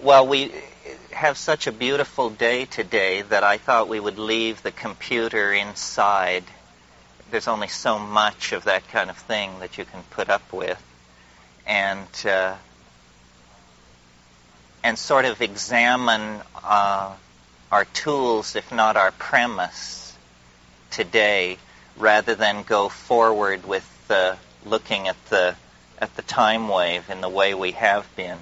Well, we have such a beautiful day today that I thought we would leave the computer inside. There's only so much of that kind of thing that you can put up with. And sort of examine our tools, if not our premise, today, rather than go forward with looking at the time wave in the way we have been.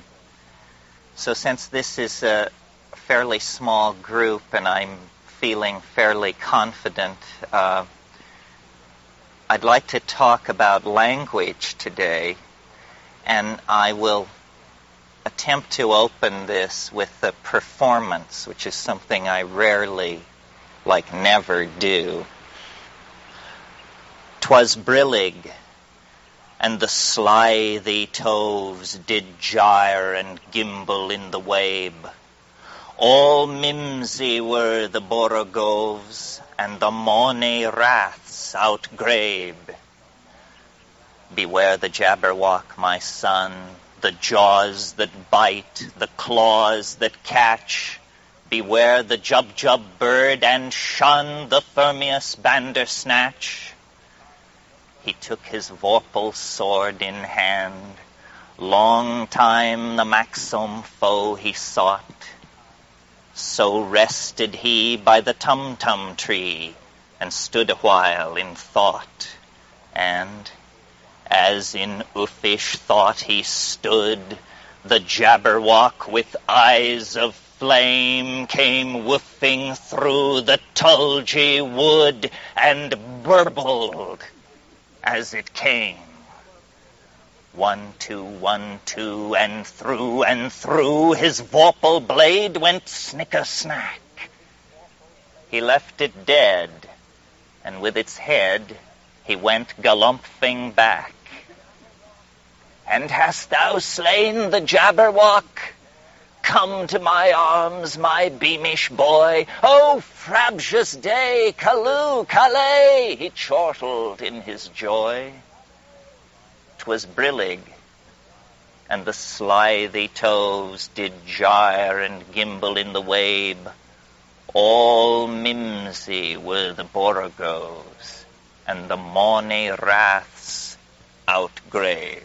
So since this is a fairly small group and I'm feeling fairly confident, I'd like to talk about language today, and I will attempt to open this with a performance, which is something I rarely, like never, do. 'Twas brillig, and the slithy toves did gyre and gimble in the wabe. All mimsy were the borogoves, and the money raths outgrabe. Beware the jabberwock, my son, the jaws that bite, the claws that catch. Beware the jub-jub bird, and shun the Firmius bandersnatch. He took his vorpal sword in hand. Long time the maxome foe he sought. So rested he by the tum-tum tree, and stood a while in thought. And, as in uffish thought he stood, the jabberwock with eyes of flame came woofing through the tulgey wood, and burbled as it came. 1, 2, 1, 2, and through his vorpal blade went snicker-snack. He left it dead, and with its head he went galumphing back. And hast thou slain the jabberwock? Come to my arms, my beamish boy. Oh, frabjous day, callooh, calais, he chortled in his joy. 'Twas brillig, and the slithy toves did gyre and gimble in the wabe. All mimsy were the borogoves, and the money raths outgrabe.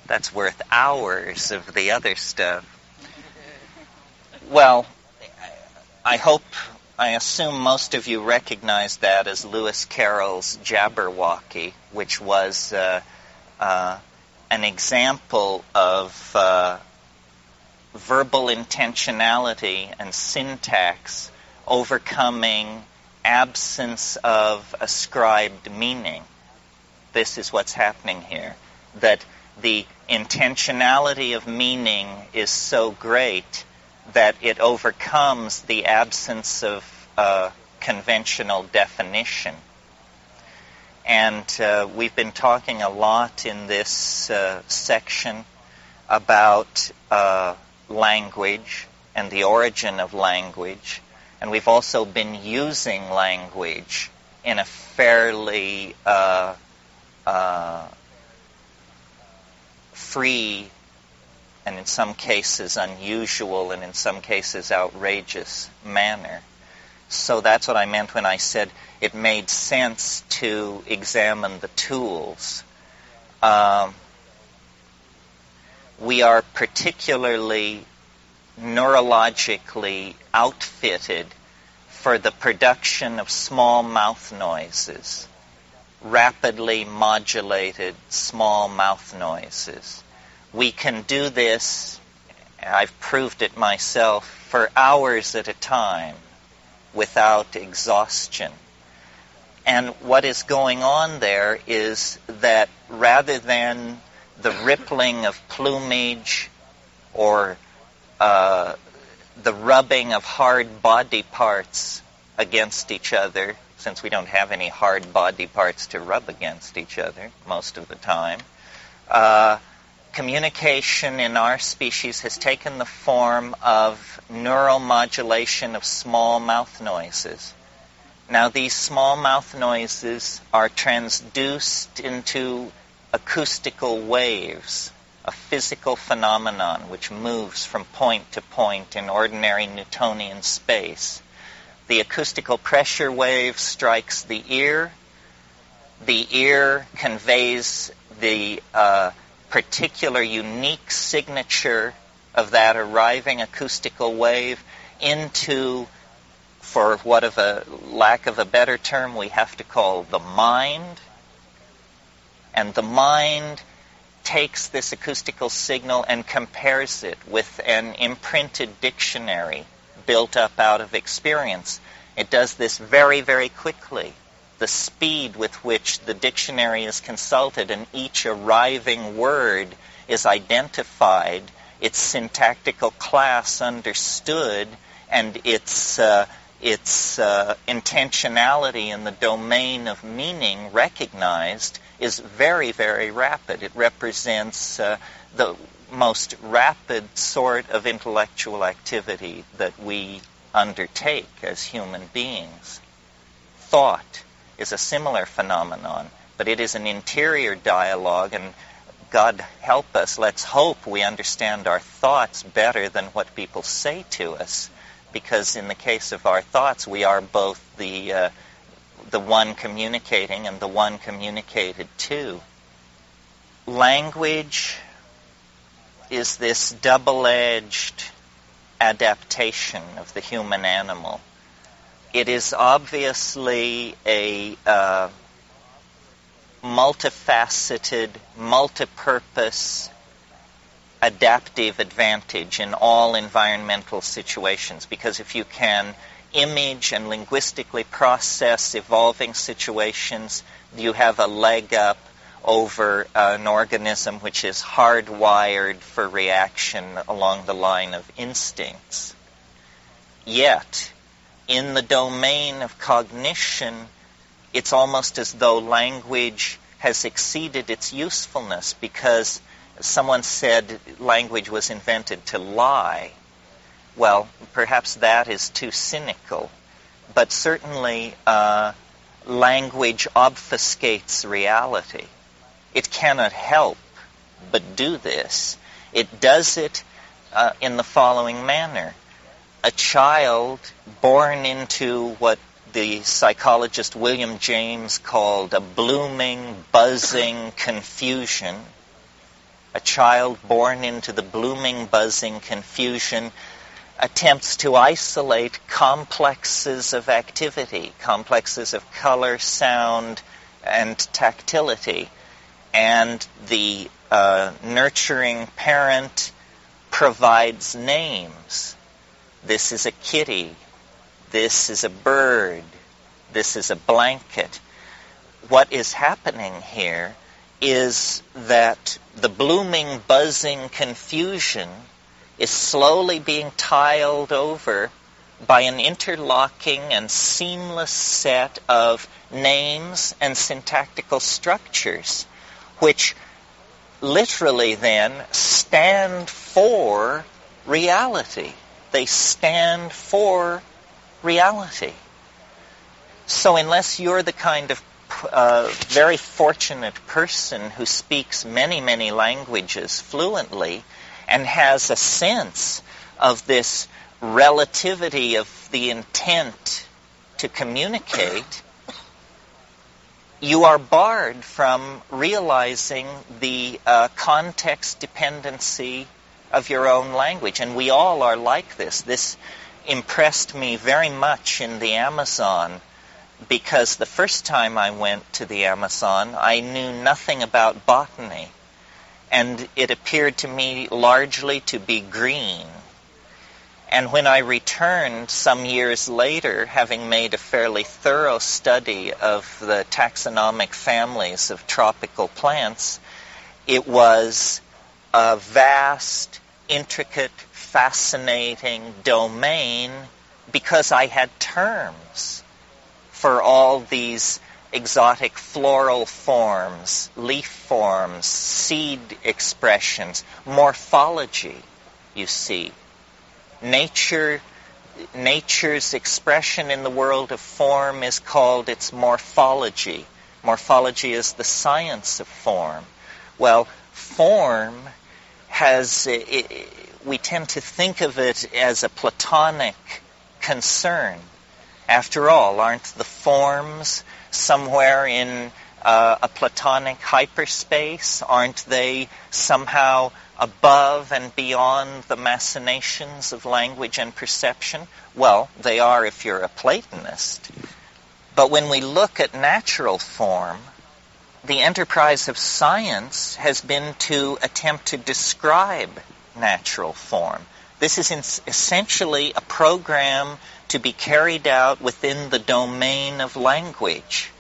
That's worth hours of the other stuff. Well, I assume most of you recognize that as Lewis Carroll's Jabberwocky, which was an example of verbal intentionality and syntax overcoming absence of ascribed meaning. This is what's happening here, that the intentionality of meaning is so great that it overcomes the absence of conventional definition. And we've been talking a lot in this section about language and the origin of language. And we've also been using language in a fairly free and in some cases unusual and in some cases outrageous manner. So that's what I meant when I said it made sense to examine the tools. We are particularly neurologically outfitted for the production of small mouth noises, rapidly modulated small mouth noises. We can do this, I've proved it myself, for hours at a time without exhaustion. And what is going on there is that rather than the rippling of plumage or the rubbing of hard body parts against each other, since we don't have any hard body parts to rub against each other most of the time, communication in our species has taken the form of neuromodulation of small mouth noises. Now, these small mouth noises are transduced into acoustical waves, a physical phenomenon which moves from point to point in ordinary Newtonian space. The acoustical pressure wave strikes the ear. The ear conveys the particular unique signature of that arriving acoustical wave into, for what of a lack of a better term we have to call the mind. And the mind takes this acoustical signal and compares it with an imprinted dictionary built up out of experience. It does this very, very quickly. The speed with which the dictionary is consulted and each arriving word is identified, its syntactical class understood, and its intentionality in the domain of meaning recognized is very, very rapid. It represents the most rapid sort of intellectual activity that we undertake as human beings. Thought is a similar phenomenon, but it is an interior dialogue, and God help us, let's hope we understand our thoughts better than what people say to us, because in the case of our thoughts, we are both the one communicating and the one communicated to. Language is this double-edged adaptation of the human animal. It is obviously a multifaceted, multipurpose, adaptive advantage in all environmental situations, because if you can image and linguistically process evolving situations, you have a leg up over an organism which is hardwired for reaction along the line of instincts. Yet, in the domain of cognition, it's almost as though language has exceeded its usefulness, because someone said language was invented to lie. Well, perhaps that is too cynical, but certainly language obfuscates reality. It cannot help but do this. It does it in the following manner. A child born into what the psychologist William James called a blooming, buzzing confusion. A child born into the blooming, buzzing confusion attempts to isolate complexes of activity, complexes of color, sound, and tactility. And the nurturing parent provides names. This is a kitty. This is a bird. This is a blanket. What is happening here is that the blooming, buzzing confusion is slowly being tiled over by an interlocking and seamless set of names and syntactical structures, which literally then stand for reality. They stand for reality. So unless you're the kind of very fortunate person who speaks many, many languages fluently and has a sense of this relativity of the intent to communicate, you are barred from realizing the context dependency of your own language. And we all are like this. This impressed me very much in the Amazon, because the first time I went to the Amazon, I knew nothing about botany, and it appeared to me largely to be green. And when I returned some years later, having made a fairly thorough study of the taxonomic families of tropical plants, it was a vast, intricate, fascinating domain, because I had terms for all these exotic floral forms, leaf forms, seed expressions, morphology, you see. Nature nature's expression in the world of form is called its morphology. Morphology is the science of form. Well, form has, we tend to think of it as a Platonic concern. After all, aren't the forms somewhere in a Platonic hyperspace? Aren't they somehow above and beyond the machinations of language and perception? Well, they are if you're a Platonist. But when we look at natural form, the enterprise of science has been to attempt to describe natural form. This is essentially a program to be carried out within the domain of language.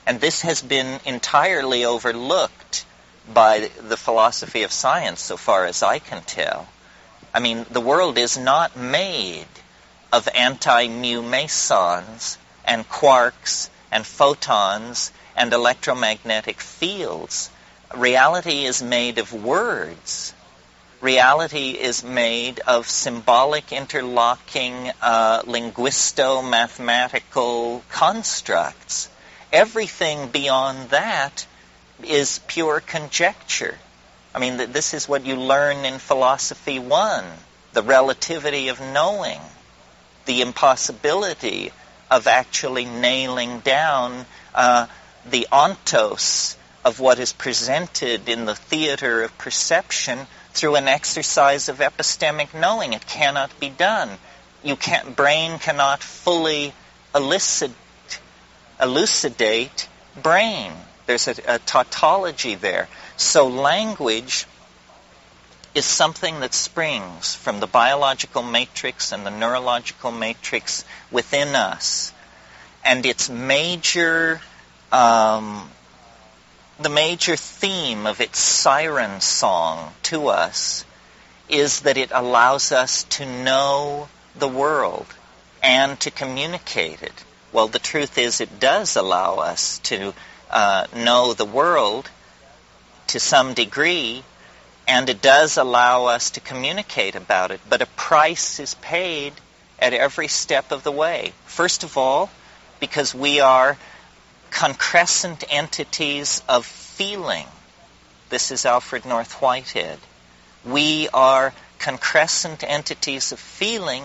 And this has been entirely overlooked by the philosophy of science, so far as I can tell. I mean, the world is not made of anti-mu mesons and quarks and photons and electromagnetic fields. Reality is made of words. Reality is made of symbolic interlocking linguisto-mathematical constructs. Everything beyond that is pure conjecture. I mean, this is what you learn in Philosophy 1, the relativity of knowing, the impossibility of actually nailing down the ontos of what is presented in the theater of perception through an exercise of epistemic knowing. It cannot be done. Brain cannot fully elucidate brain. There's a tautology there. So language is something that springs from the biological matrix and the neurological matrix within us. And its the major theme of its siren song to us is that it allows us to know the world and to communicate it. Well, the truth is it does allow us to know the world to some degree, and it does allow us to communicate about it. But a price is paid at every step of the way. First of all, because we are concrescent entities of feeling. This is Alfred North Whitehead. We are concrescent entities of feeling,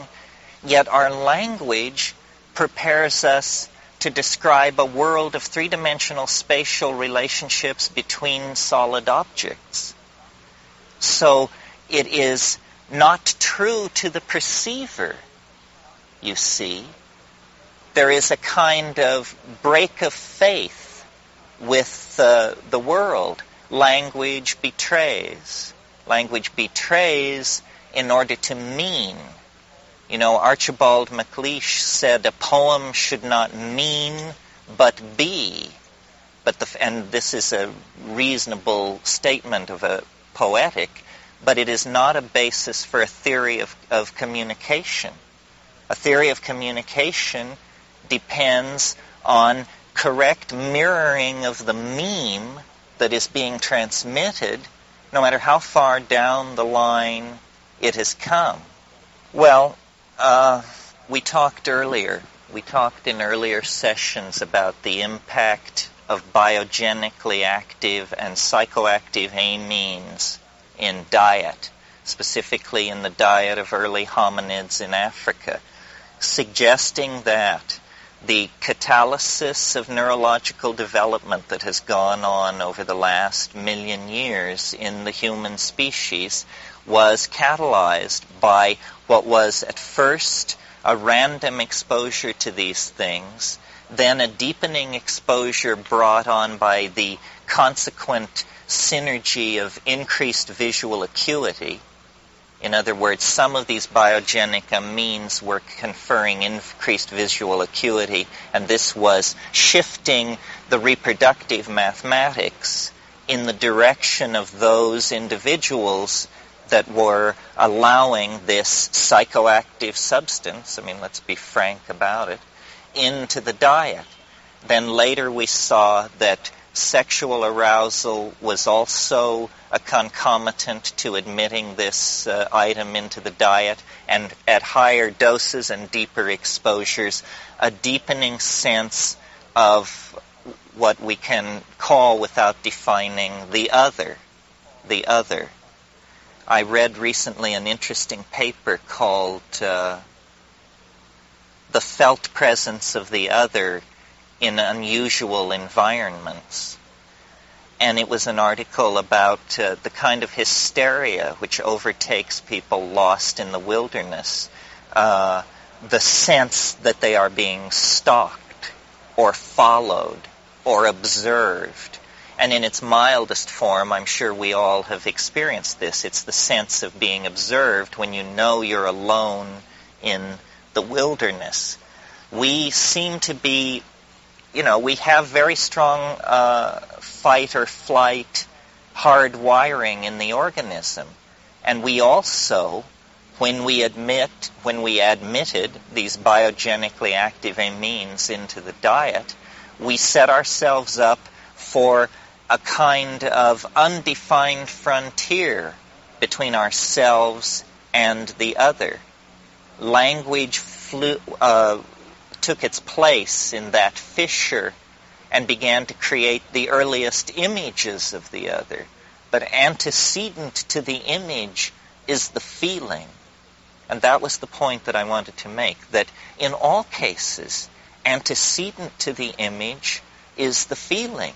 yet our language prepares us to describe a world of three-dimensional spatial relationships between solid objects. So it is not true to the perceiver, you see. There is a kind of break of faith with the world. Language betrays. Language betrays in order to mean. You know, Archibald MacLeish said a poem should not mean but be. And this is a reasonable statement of a poetic, but it is not a basis for a theory of communication. A theory of communication depends on correct mirroring of the meme that is being transmitted, no matter how far down the line it has come. Well, we talked in earlier sessions about the impact of biogenically active and psychoactive amines in diet, specifically in the diet of early hominids in Africa, suggesting that the catalysis of neurological development that has gone on over the last million years in the human species was catalyzed by what was at first a random exposure to these things, then a deepening exposure brought on by the consequent synergy of increased visual acuity. In other words, some of these biogenic amines were conferring increased visual acuity, and this was shifting the reproductive mathematics in the direction of those individuals that were allowing this psychoactive substance, I mean, let's be frank about it, into the diet. Then later we saw that sexual arousal was also a concomitant to admitting this item into the diet, and at higher doses and deeper exposures, a deepening sense of what we can call, without defining, the other. The other. I read recently an interesting paper called The Felt Presence of the Other in Unusual Environments. And it was an article about the kind of hysteria which overtakes people lost in the wilderness, the sense that they are being stalked or followed or observed. And in its mildest form, I'm sure we all have experienced this. It's the sense of being observed when you know you're alone in the wilderness. We seem to be, we have very strong fight or flight hard wiring in the organism. And we also, when we admitted these biogenically active amines into the diet, we set ourselves up for a kind of undefined frontier between ourselves and the other. Language took its place in that fissure and began to create the earliest images of the other. But antecedent to the image is the feeling. And that was the point that I wanted to make, that in all cases, antecedent to the image is the feeling,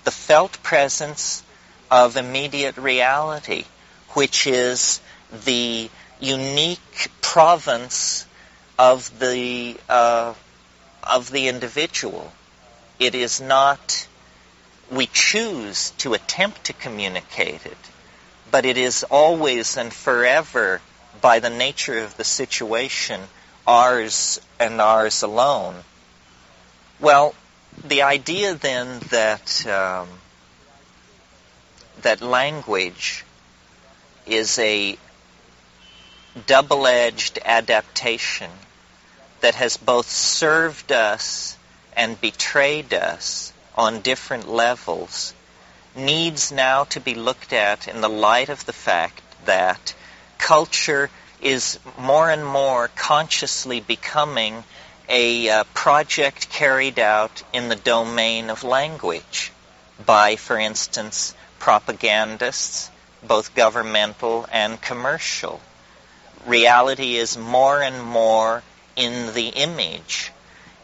the felt presence of immediate reality, which is the unique province of the individual. It is not, we choose to attempt to communicate it, but it is always and forever, by the nature of the situation, ours and ours alone. Well, the idea then that language is a double-edged adaptation that has both served us and betrayed us on different levels needs now to be looked at in the light of the fact that culture is more and more consciously becoming a project carried out in the domain of language by, for instance, propagandists, both governmental and commercial. Reality is more and more in the image.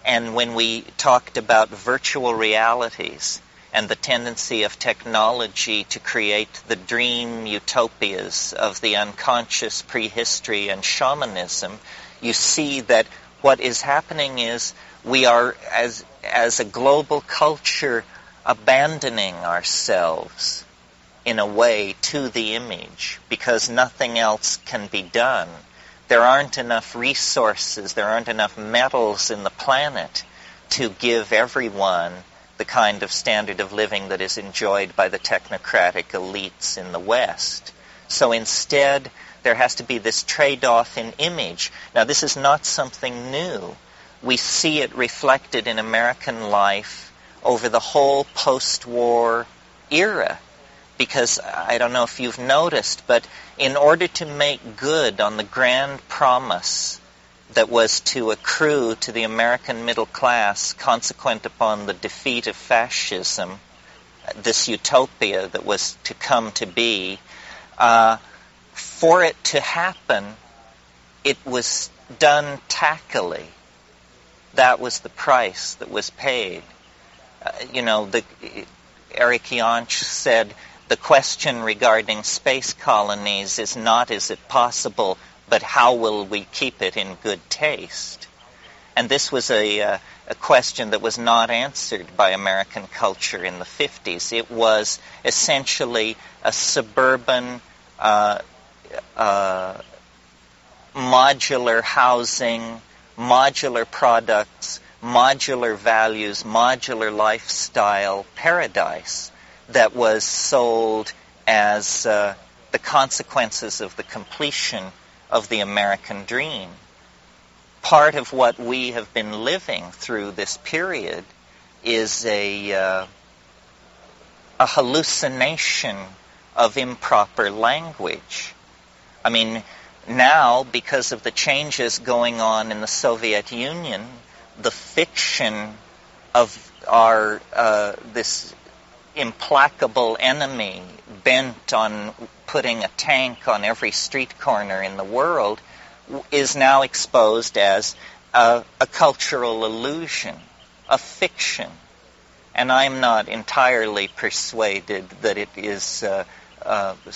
And when we talked about virtual realities and the tendency of technology to create the dream utopias of the unconscious prehistory and shamanism, you see that what is happening is we are, as a global culture, abandoning ourselves in a way to the image because nothing else can be done. There aren't enough resources, there aren't enough metals in the planet to give everyone the kind of standard of living that is enjoyed by the technocratic elites in the West. So instead, there has to be this trade-off in image. Now, this is not something new. We see it reflected in American life over the whole post-war era. Because, I don't know if you've noticed, but in order to make good on the grand promise that was to accrue to the American middle class consequent upon the defeat of fascism, this utopia that was to come to be, for it to happen, it was done tackily. That was the price that was paid. Eric Jansch said, the question regarding space colonies is not is it possible, but how will we keep it in good taste? And this was a question that was not answered by American culture in the 50s. It was essentially a suburban modular housing, modular products, modular values, modular lifestyle paradise that was sold as the consequences of the completion of the American dream. Part of what we have been living through this period is a a hallucination of improper language. I mean, now, because of the changes going on in the Soviet Union, the fiction of our this implacable enemy bent on putting a tank on every street corner in the world is now exposed as a cultural illusion, a fiction. And I'm not entirely persuaded that it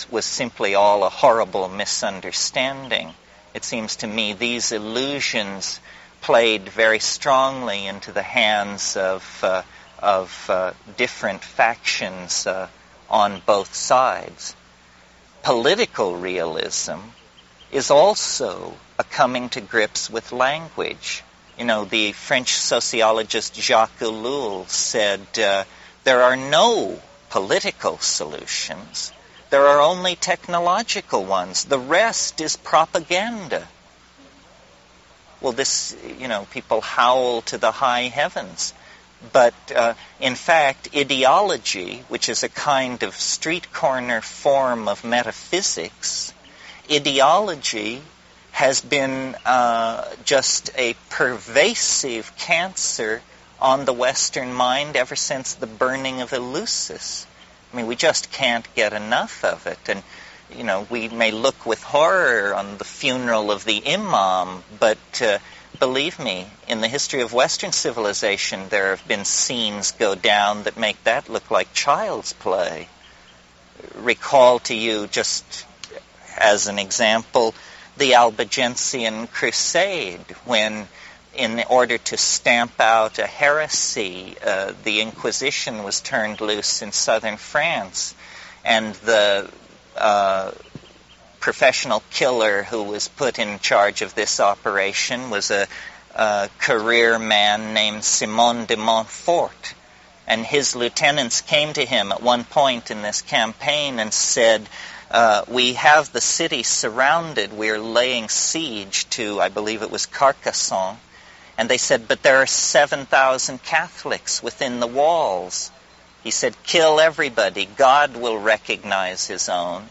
was simply all a horrible misunderstanding. It seems to me these illusions played very strongly into the hands of different factions on both sides. Political realism is also a coming to grips with language. You know, the French sociologist Jacques Ellul said, there are no political solutions. There are only technological ones. The rest is propaganda. Well, this, people howl to the high heavens. But in fact, ideology, which is a kind of street corner form of metaphysics, ideology has been just a pervasive cancer on the Western mind ever since the burning of Eleusis. I mean, we just can't get enough of it. And, we may look with horror on the funeral of the Imam, but believe me, in the history of Western civilization, there have been scenes go down that make that look like child's play. Recall to you, just as an example, the Albigensian Crusade, when in order to stamp out a heresy, the Inquisition was turned loose in southern France, and the professional killer who was put in charge of this operation was a career man named Simon de Montfort. And his lieutenants came to him at one point in this campaign and said, we have the city surrounded. We're laying siege to, I believe it was Carcassonne. And they said, but there are 7,000 Catholics within the walls. He said, kill everybody. God will recognize his own.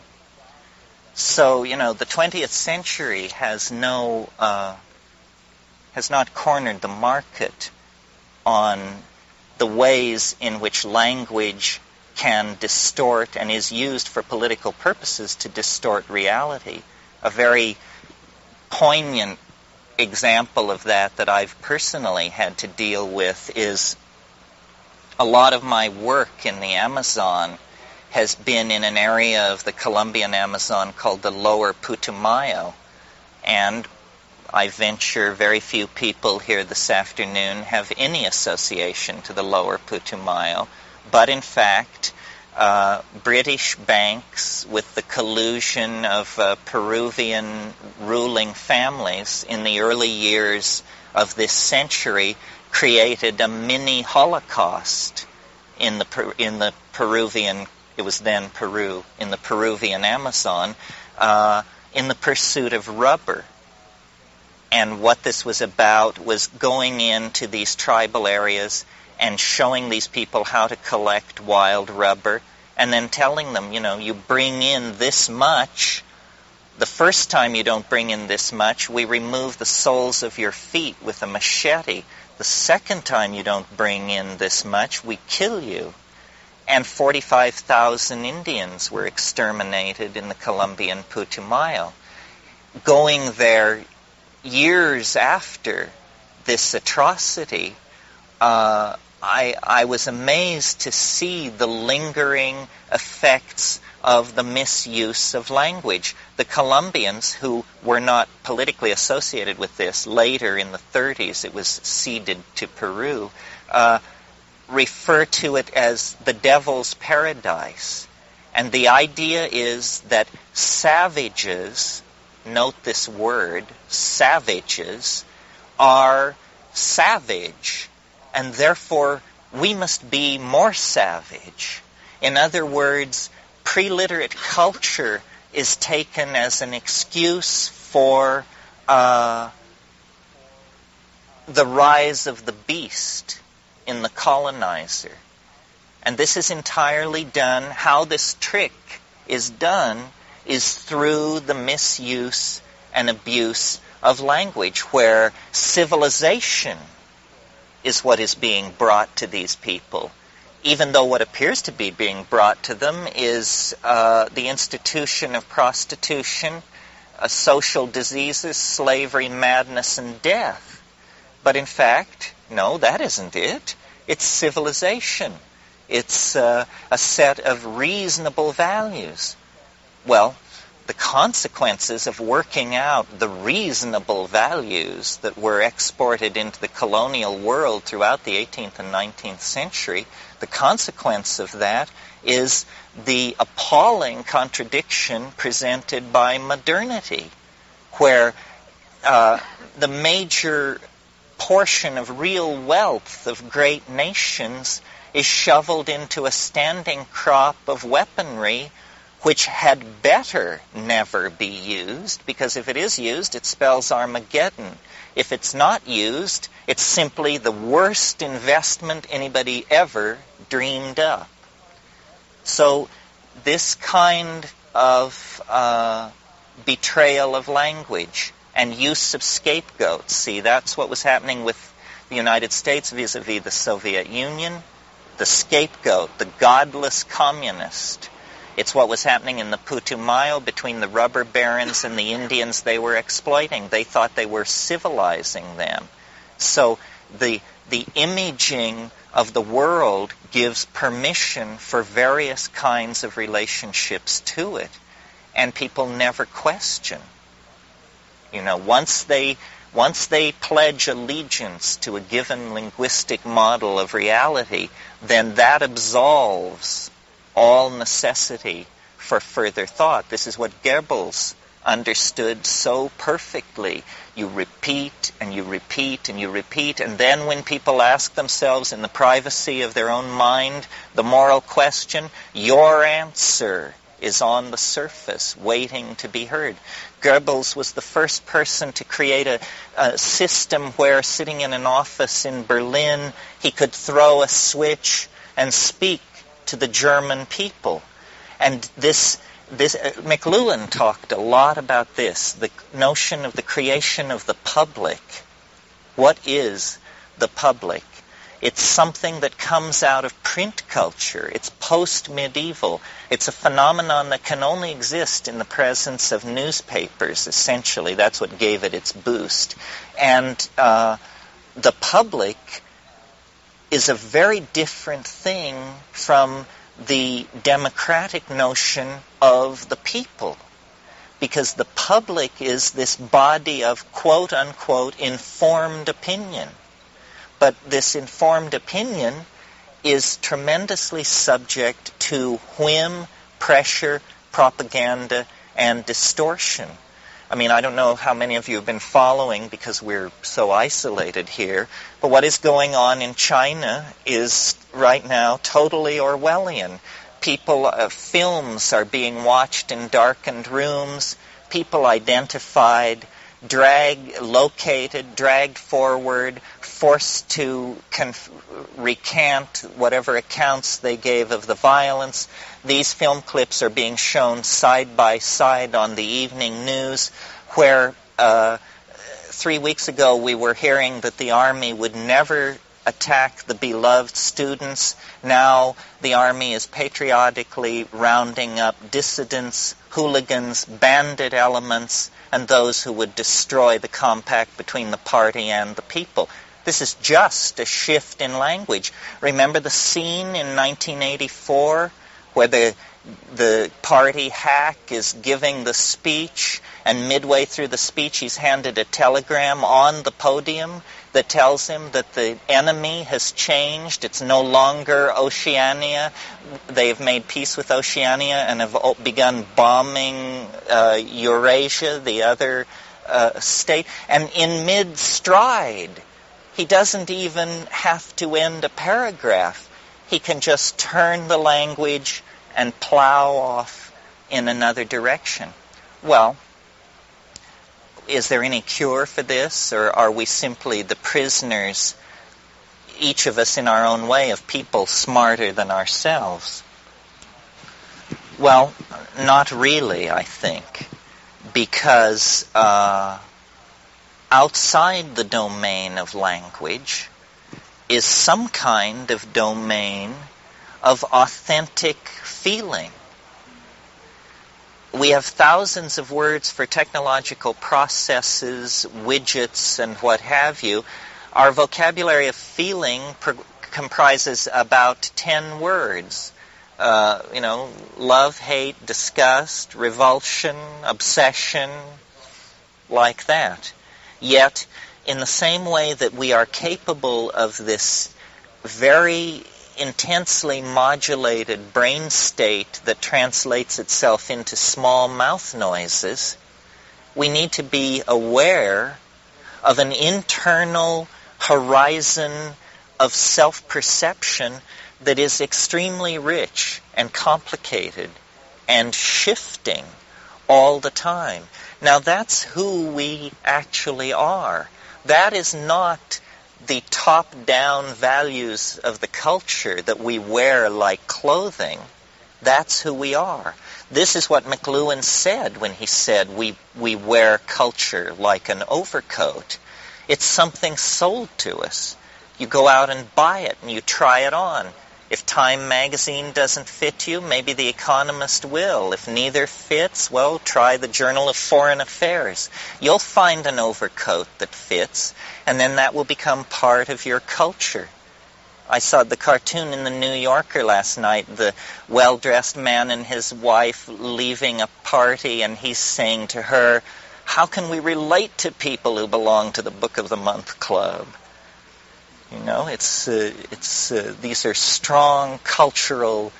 So, the 20th century has not cornered the market on the ways in which language can distort and is used for political purposes to distort reality. A very poignant example of that I've personally had to deal with is a lot of my work in the Amazon has been in an area of the Colombian Amazon called the Lower Putumayo. And I venture very few people here this afternoon have any association to the Lower Putumayo. But in fact, British banks, with the collusion of Peruvian ruling families in the early years of this century, created a mini Holocaust in the Peruvian, it was then Peru, in the Peruvian Amazon, in the pursuit of rubber. And what this was about was going into these tribal areas and showing these people how to collect wild rubber, and then telling them, you bring in this much. The first time you don't bring in this much, we remove the soles of your feet with a machete. The second time you don't bring in this much, we kill you. And 45,000 Indians were exterminated in the Colombian Putumayo. Going there years after this atrocity, I was amazed to see the lingering effects of the misuse of language. The Colombians, who were not politically associated with this, later in the 30s it was ceded to Peru, refer to it as the devil's paradise. And the idea is that savages, note this word, savages, are savage, and therefore we must be more savage. In other words, pre-literate culture is taken as an excuse for the rise of the beast in the colonizer. And this is entirely done, how this trick is done is through the misuse and abuse of language, where civilization is what is being brought to these people, even though what appears to be being brought to them is the institution of prostitution, social diseases, slavery, madness, and death. But in fact, no, that isn't it. It's civilization. It's a set of reasonable values. Well, the consequences of working out the reasonable values that were exported into the colonial world throughout the 18th and 19th century, the consequence of that is the appalling contradiction presented by modernity, where the major portion of real wealth of great nations is shoveled into a standing crop of weaponry which had better never be used, because if it is used, it spells Armageddon. If it's not used, it's simply the worst investment anybody ever dreamed up. So this kind of betrayal of language and use of scapegoats, see, that's what was happening with the United States vis-a-vis the Soviet Union. The scapegoat, the godless communist. It's what was happening in the Putumayo between the rubber barons and the Indians they were exploiting. They thought they were civilizing them. So the imaging of the world gives permission for various kinds of relationships to it. And people never question. You know, once they pledge allegiance to a given linguistic model of reality, then that absolves all necessity for further thought. This is what Goebbels understood so perfectly. You repeat and you repeat and you repeat, and then when people ask themselves in the privacy of their own mind the moral question, your answer is on the surface, waiting to be heard. Goebbels was the first person to create a system where, sitting in an office in Berlin, he could throw a switch and speak to the German people. And this McLuhan talked a lot about this, the notion of the creation of the public. What is the public? It's something that comes out of print culture. It's post-medieval. It's a phenomenon that can only exist in the presence of newspapers, essentially. That's what gave it its boost. And the public is a very different thing from the democratic notion of the people. Because the public is this body of quote-unquote informed opinion. But this informed opinion is tremendously subject to whim, pressure, propaganda, and distortion. I mean, I don't know how many of you have been following because we're so isolated here, but what is going on in China is right now totally Orwellian. Films are being watched in darkened rooms, people identified, dragged forward, forced to recant whatever accounts they gave of the violence. These film clips are being shown side by side on the evening news, where 3 weeks ago we were hearing that the army would never attack the beloved students. Now the army is patriotically rounding up dissidents, hooligans, bandit elements, and those who would destroy the compact between the party and the people. This is just a shift in language. Remember the scene in 1984 where the party hack is giving the speech, and midway through the speech he's handed a telegram on the podium that tells him that the enemy has changed. It's no longer Oceania. They've made peace with Oceania and have begun bombing Eurasia, the other state. And in mid-stride, he doesn't even have to end a paragraph. He can just turn the language and plow off in another direction. Well, is there any cure for this, or are we simply the prisoners each of us in our own way, of people smarter than ourselves? Well, not really, I think, because outside the domain of language is some kind of domain of authentic feeling. We have thousands of words for technological processes, widgets, and what have you. Our vocabulary of feeling comprises about 10 words. Love, hate, disgust, revulsion, obsession, like that. Yet, in the same way that we are capable of this very intensely modulated brain state that translates itself into small mouth noises, we need to be aware of an internal horizon of self-perception that is extremely rich and complicated and shifting all the time. Now that's who we actually are. That is not the top-down values of the culture that we wear like clothing. That's who we are. This is what McLuhan said when he said we wear culture like an overcoat. It's something sold to us. You go out and buy it and you try it on. If Time magazine doesn't fit you, maybe The Economist will. If neither fits, well, try the Journal of Foreign Affairs. You'll find an overcoat that fits, and then that will become part of your culture. I saw the cartoon in the New Yorker last night, the well-dressed man and his wife leaving a party, and he's saying to her, "How can we relate to people who belong to the Book of the Month Club?" You know, these are strong cultural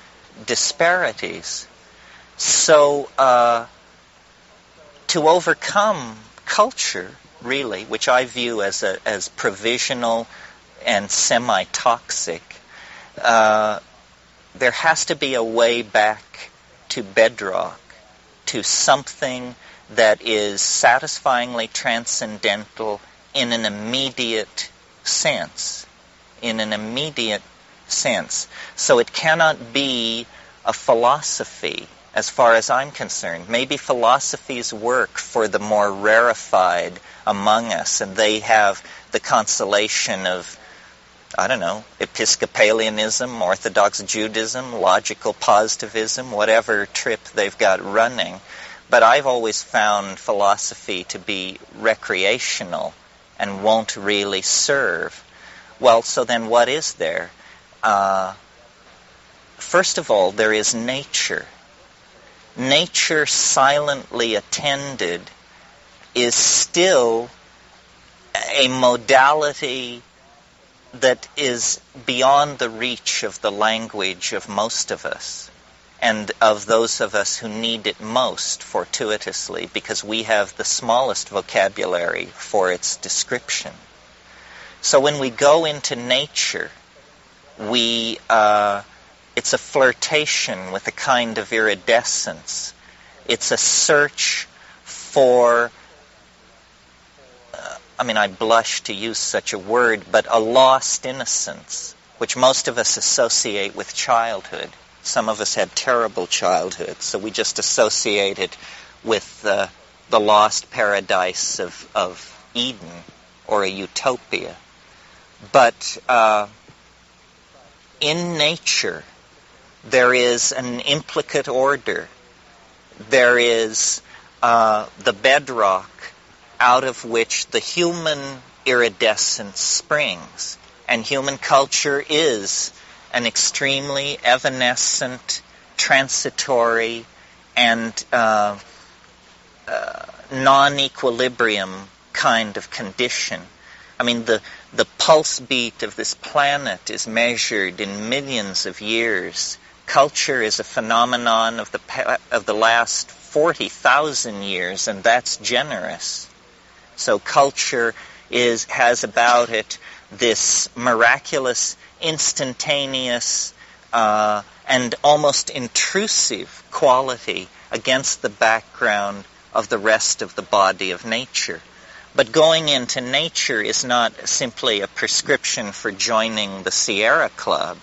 disparities. So to overcome culture, really, which I view as provisional and semi-toxic, there has to be a way back to bedrock, to something that is satisfyingly transcendental in an immediate sense. So it cannot be a philosophy, as far as I'm concerned. Maybe philosophies work for the more rarefied among us, and they have the consolation of, I don't know, Episcopalianism, Orthodox Judaism, logical positivism, whatever trip they've got running. But I've always found philosophy to be recreational and won't really serve. Well, so then what is there? First of all, there is nature. Nature silently attended is still a modality that is beyond the reach of the language of most of us, and of those of us who need it most fortuitously, because we have the smallest vocabulary for its description. So when we go into nature, it's a flirtation with a kind of iridescence. It's a search for, I blush to use such a word, but a lost innocence, which most of us associate with childhood. Some of us had terrible childhoods, so we just associate it with the lost paradise of Eden or a utopia. But in nature, there is an implicate order. There is the bedrock out of which the human iridescence springs. And human culture is an extremely evanescent, transitory, and non-equilibrium kind of condition. The pulse beat of this planet is measured in millions of years. Culture is a phenomenon of the last 40,000 years, and that's generous. So culture has about it this miraculous, instantaneous, and almost intrusive quality against the background of the rest of the body of nature. But going into nature is not simply a prescription for joining the Sierra Club.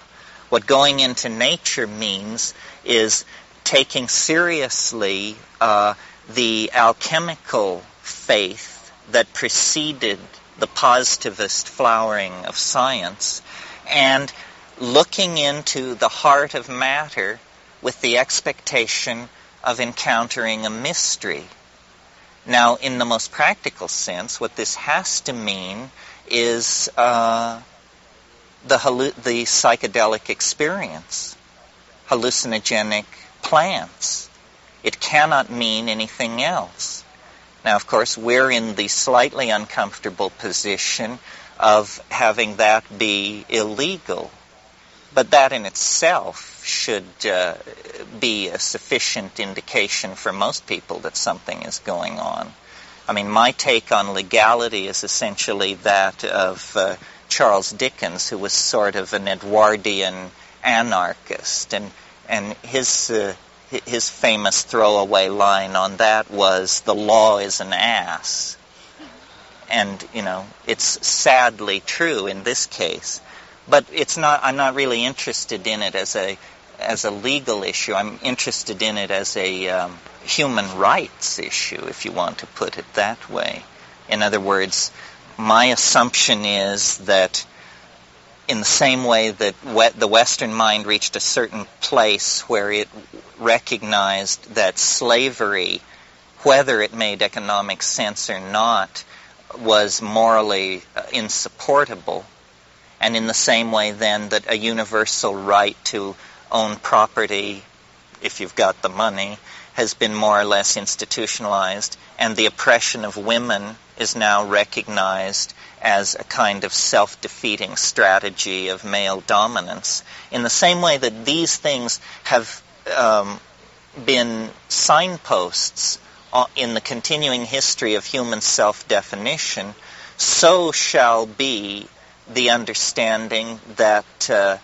What going into nature means is taking seriously the alchemical faith that preceded the positivist flowering of science and looking into the heart of matter with the expectation of encountering a mystery. Now, in the most practical sense, what this has to mean is the psychedelic experience, hallucinogenic plants. It cannot mean anything else. Now, of course, we're in the slightly uncomfortable position of having that be illegal. But that in itself should be a sufficient indication for most people that something is going on. I mean, my take on legality is essentially that of Charles Dickens, who was sort of an Edwardian anarchist. And his famous throwaway line on that was, "The law is an ass." And, it's sadly true in this case. But I'm not really interested in it as a legal issue. I'm interested in it as a human rights issue, if you want to put it that way. In other words, my assumption is that in the same way that the Western mind reached a certain place where it recognized that slavery, whether it made economic sense or not, was morally insupportable, and in the same way then that a universal right to own property, if you've got the money, has been more or less institutionalized, and the oppression of women is now recognized as a kind of self-defeating strategy of male dominance. In the same way that these things have been signposts in the continuing history of human self-definition, so shall be the understanding that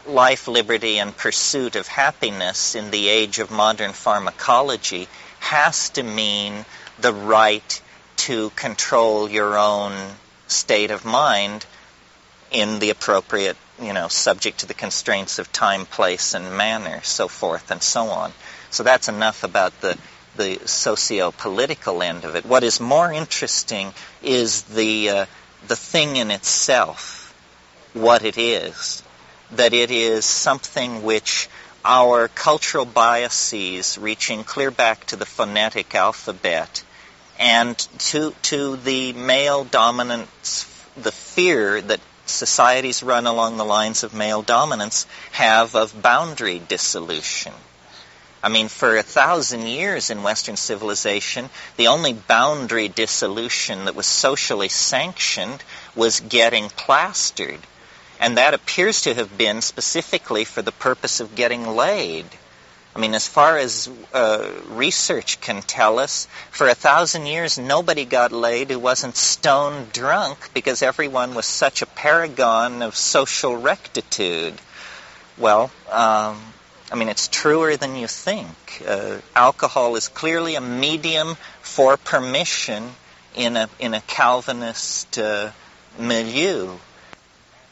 life, liberty, and pursuit of happiness in the age of modern pharmacology has to mean the right to control your own state of mind in the appropriate, subject to the constraints of time, place, and manner, so forth and so on. So that's enough about the socio-political end of it. What is more interesting is the thing in itself, what it is, that it is something which our cultural biases, reaching clear back to the phonetic alphabet, and to the male dominance, the fear that societies run along the lines of male dominance have of boundary dissolution. I mean, for 1,000 years in Western civilization, the only boundary dissolution that was socially sanctioned was getting plastered. And that appears to have been specifically for the purpose of getting laid. I mean, as far as research can tell us, for 1,000 years nobody got laid who wasn't stone drunk because everyone was such a paragon of social rectitude. Well, it's truer than you think. Alcohol is clearly a medium for permission in a Calvinist milieu.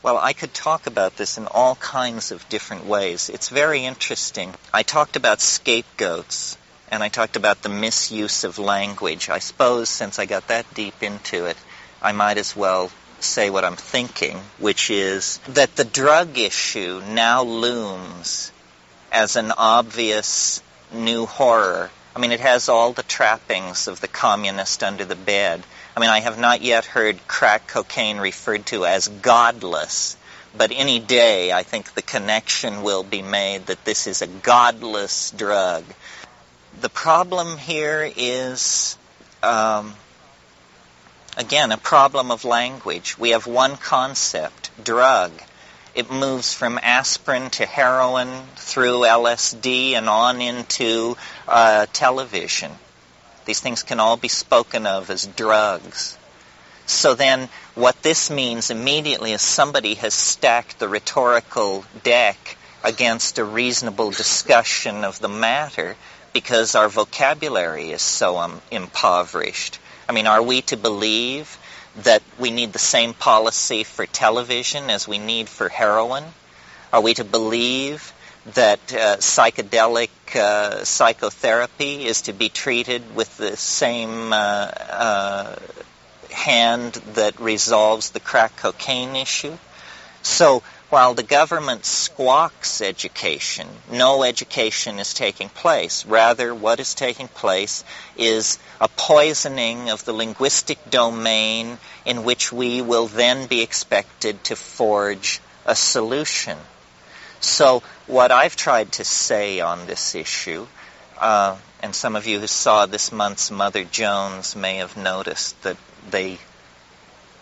Well, I could talk about this in all kinds of different ways. It's very interesting. I talked about scapegoats, and I talked about the misuse of language. I suppose since I got that deep into it, I might as well say what I'm thinking, which is that the drug issue now looms as an obvious new horror. I mean, it has all the trappings of the communist under the bed. I mean, I have not yet heard crack cocaine referred to as godless, but any day I think the connection will be made that this is a godless drug. The problem here is, again, a problem of language. We have one concept, drug. It moves from aspirin to heroin through LSD and on into television. These things can all be spoken of as drugs. So then what this means immediately is somebody has stacked the rhetorical deck against a reasonable discussion of the matter because our vocabulary is so impoverished. I mean, are we to believe that we need the same policy for television as we need for heroin? Are we to believe that psychedelic psychotherapy is to be treated with the same hand that resolves the crack cocaine issue? So while the government squawks education, no education is taking place. Rather, what is taking place is a poisoning of the linguistic domain in which we will then be expected to forge a solution. So what I've tried to say on this issue, and some of you who saw this month's Mother Jones may have noticed that they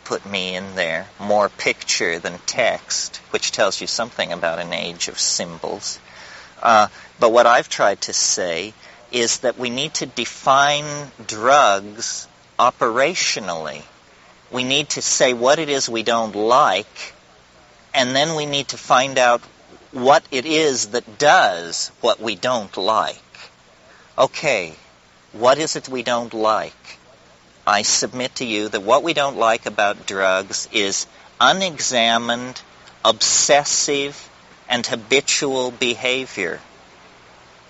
put me in there, more picture than text, which tells you something about an age of symbols. But what I've tried to say is that we need to define drugs operationally. We need to say what it is we don't like, and then we need to find out what it is that does what we don't like. Okay, what is it we don't like? I submit to you that what we don't like about drugs is unexamined, obsessive, and habitual behavior.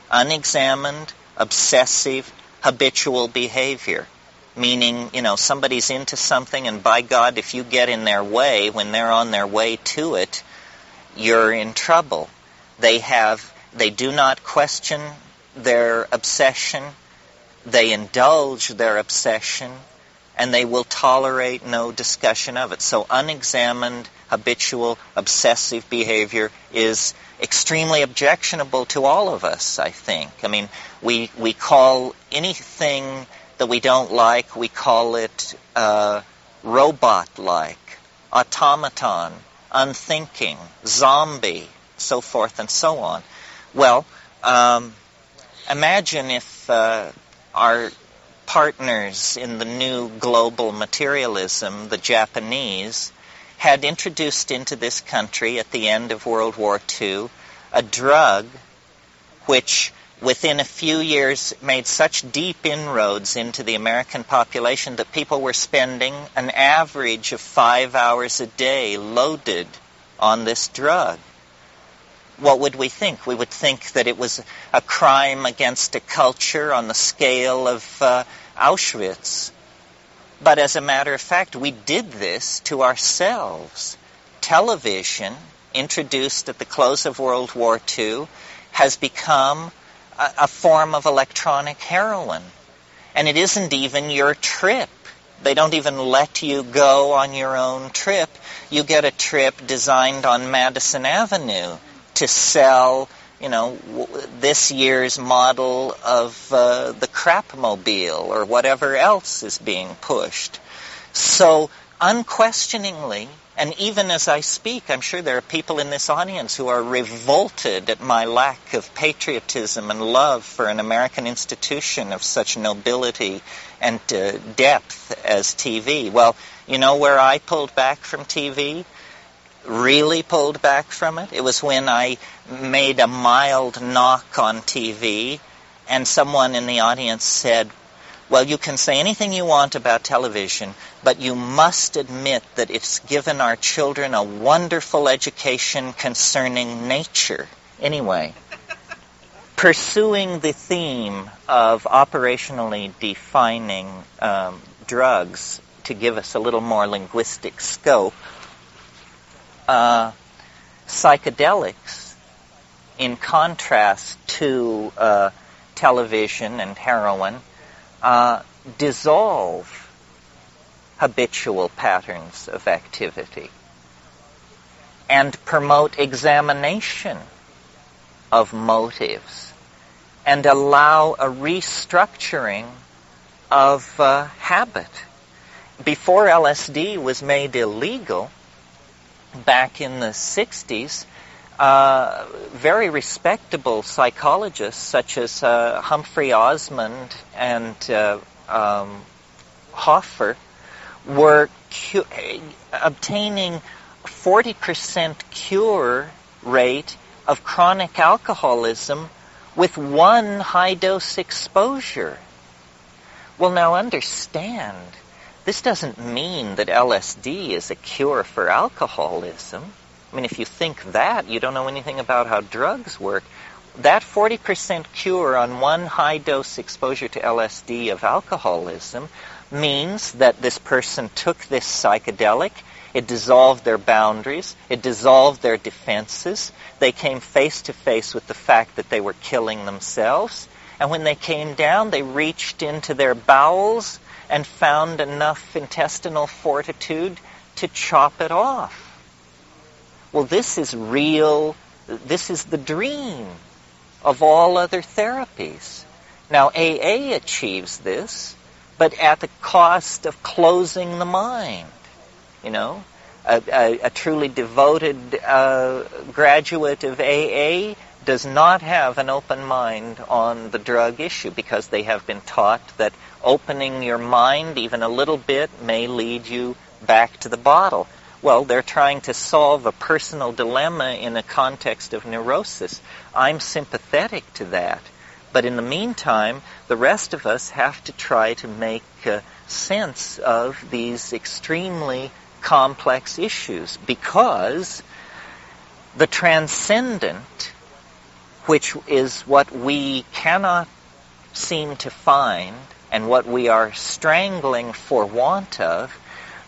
Unexamined, obsessive, habitual behavior. Meaning, somebody's into something, and by God, if you get in their way when they're on their way to it, you're in trouble. They do not question their obsession. They indulge their obsession, and they will tolerate no discussion of it. So unexamined, habitual, obsessive behavior is extremely objectionable to all of us, I think. I mean, we call anything that we don't like, we call it robot-like, automaton, unthinking, zombie, so forth and so on. Well, imagine if our partners in the new global materialism, the Japanese, had introduced into this country at the end of World War II a drug which within a few years made such deep inroads into the American population that people were spending an average of 5 hours a day loaded on this drug. What would we think? We would think that it was a crime against a culture on the scale of Auschwitz. But as a matter of fact, we did this to ourselves. Television, introduced at the close of World War II, has become a form of electronic heroin. And it isn't even your trip. They don't even let you go on your own trip. You get a trip designed on Madison Avenue to sell, this year's model of the crapmobile or whatever else is being pushed. So unquestioningly, and even as I speak, I'm sure there are people in this audience who are revolted at my lack of patriotism and love for an American institution of such nobility and depth as TV. Well, you know where I pulled back from TV? Really pulled back from it? It was when I made a mild knock on TV and someone in the audience said, well, you can say anything you want about television, but you must admit that it's given our children a wonderful education concerning nature. Anyway, pursuing the theme of operationally defining drugs to give us a little more linguistic scope, psychedelics, in contrast to television and heroin, dissolve habitual patterns of activity and promote examination of motives and allow a restructuring of habit. Before LSD was made illegal, back in the 60s, very respectable psychologists such as Humphrey Osmond and Hoffer were obtaining 40% cure rate of chronic alcoholism with one high-dose exposure. Well, now understand, this doesn't mean that LSD is a cure for alcoholism. I mean, if you think that, you don't know anything about how drugs work. That 40% cure on one high-dose exposure to LSD of alcoholism means that this person took this psychedelic, it dissolved their boundaries, it dissolved their defenses, they came face to face with the fact that they were killing themselves, and when they came down, they reached into their bowels and found enough intestinal fortitude to chop it off. Well, this is real, this is the dream of all other therapies. Now, AA achieves this, but at the cost of closing the mind. You know, a truly devoted graduate of AA does not have an open mind on the drug issue because they have been taught that opening your mind even a little bit may lead you back to the bottle. Well, they're trying to solve a personal dilemma in a context of neurosis. I'm sympathetic to that. But in the meantime, the rest of us have to try to make sense of these extremely complex issues, because the transcendent, which is what we cannot seem to find and what we are strangling for want of,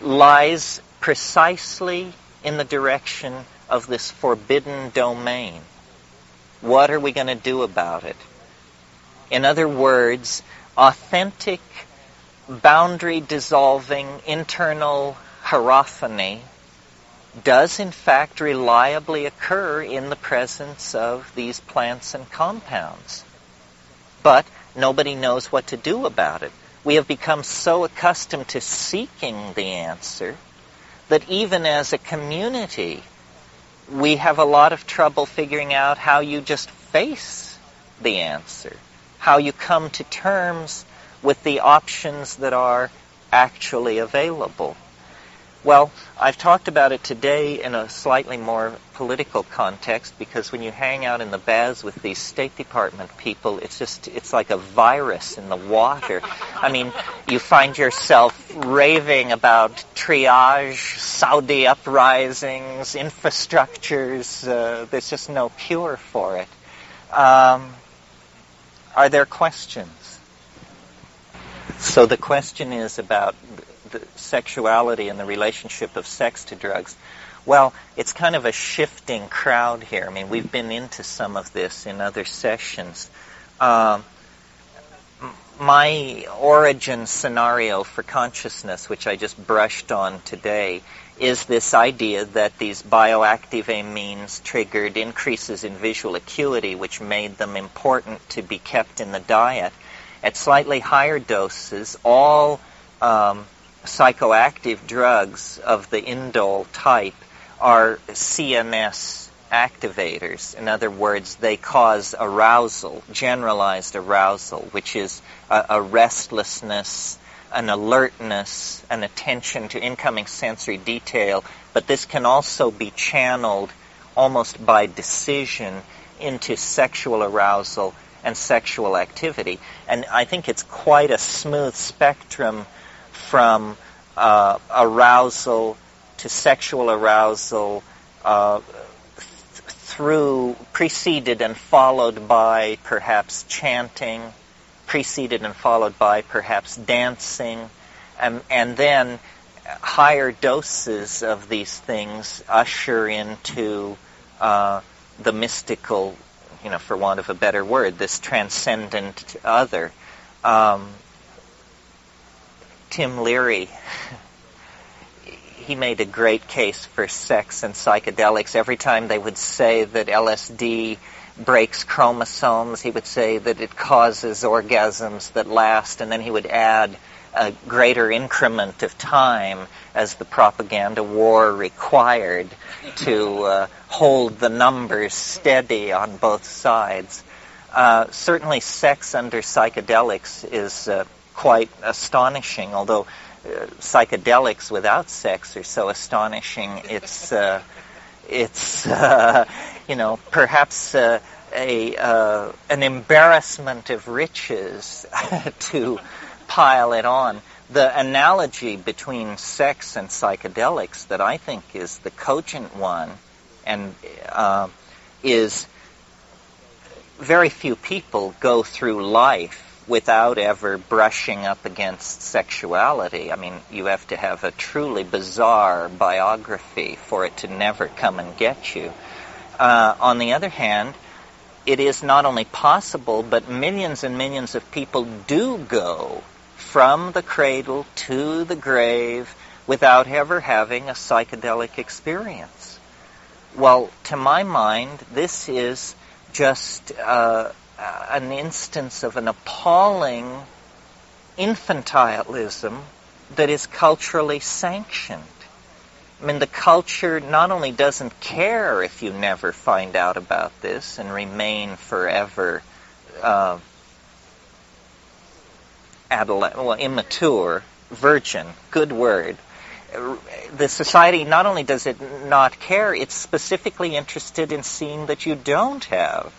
lies precisely in the direction of this forbidden domain. What are we going to do about it? In other words, authentic, boundary-dissolving, internal hierophany does in fact reliably occur in the presence of these plants and compounds. But nobody knows what to do about it. We have become so accustomed to seeking the answer that even as a community, we have a lot of trouble figuring out how you just face the answer, how you come to terms with the options that are actually available. Well, I've talked about it today in a slightly more political context, because when you hang out in the baths with these State Department people, it's like a virus in the water. I mean, you find yourself raving about triage, Saudi uprisings, infrastructures. There's just no cure for it. Are there questions? So the question is about the sexuality and the relationship of sex to drugs. Well, it's kind of a shifting crowd here. I mean, we've been into some of this in other sessions. My origin scenario for consciousness, which I just brushed on today, is this idea that these bioactive amines triggered increases in visual acuity, which made them important to be kept in the diet. At slightly higher doses, all psychoactive drugs of the indole type are CNS activators. In other words, they cause arousal, generalized arousal, which is a restlessness, an alertness, an attention to incoming sensory detail. But this can also be channeled almost by decision into sexual arousal and sexual activity. And I think it's quite a smooth spectrum from arousal to sexual arousal, through preceded and followed by perhaps chanting, preceded and followed by perhaps dancing, and then higher doses of these things usher into the mystical, for want of a better word, this transcendent other. Tim Leary, he made a great case for sex and psychedelics. Every time they would say that LSD breaks chromosomes, he would say that it causes orgasms that last, and then he would add a greater increment of time as the propaganda war required to hold the numbers steady on both sides. Certainly sex under psychedelics is quite astonishing, although psychedelics without sex are so astonishing. It's perhaps an embarrassment of riches to pile it on. The analogy between sex and psychedelics that I think is the cogent one and is very few people go through life without ever brushing up against sexuality. I mean, you have to have a truly bizarre biography for it to never come and get you. On the other hand, it is not only possible, but millions and millions of people do go from the cradle to the grave without ever having a psychedelic experience. Well, to my mind, this is just an instance of an appalling infantilism that is culturally sanctioned. I mean, the culture not only doesn't care if you never find out about this and remain forever immature, virgin, good word. The society not only does it not care, it's specifically interested in seeing that you don't have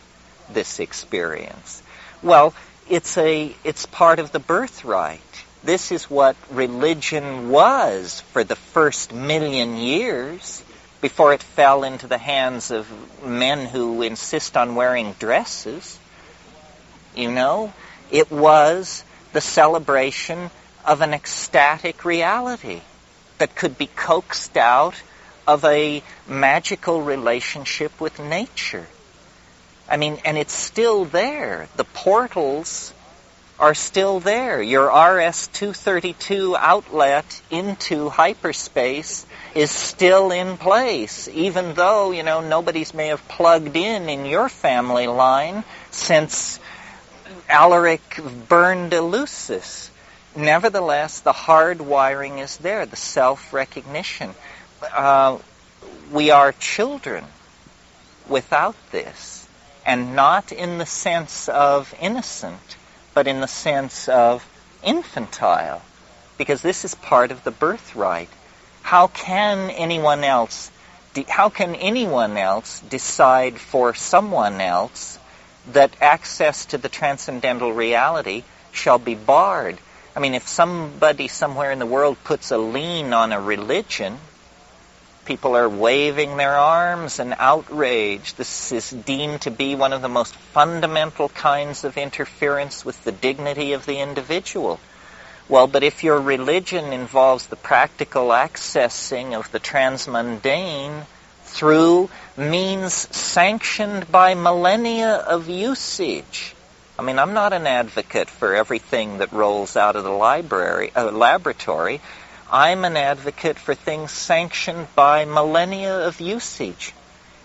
this experience. Well, it's part of the birthright. This is what religion was for the first 1,000,000 years before it fell into the hands of men who insist on wearing dresses. You know, it was the celebration of an ecstatic reality that could be coaxed out of a magical relationship with nature. I mean, and it's still there. The portals are still there. Your RS-232 outlet into hyperspace is still in place, even though, you know, nobody's may have plugged in your family line since Alaric burned Eleusis. Nevertheless, the hard wiring is there, the self-recognition. We are children without this, and not in the sense of innocent, but in the sense of infantile, because this is part of the birthright. How can anyone else decide for someone else that access to the transcendental reality shall be barred? I mean, if somebody somewhere in the world puts a lien on a religion, people are waving their arms in outrage. This is deemed to be one of the most fundamental kinds of interference with the dignity of the individual. Well, but if your religion involves the practical accessing of the transmundane through means sanctioned by millennia of usage, I mean, I'm not an advocate for everything that rolls out of the laboratory. I'm an advocate for things sanctioned by millennia of usage.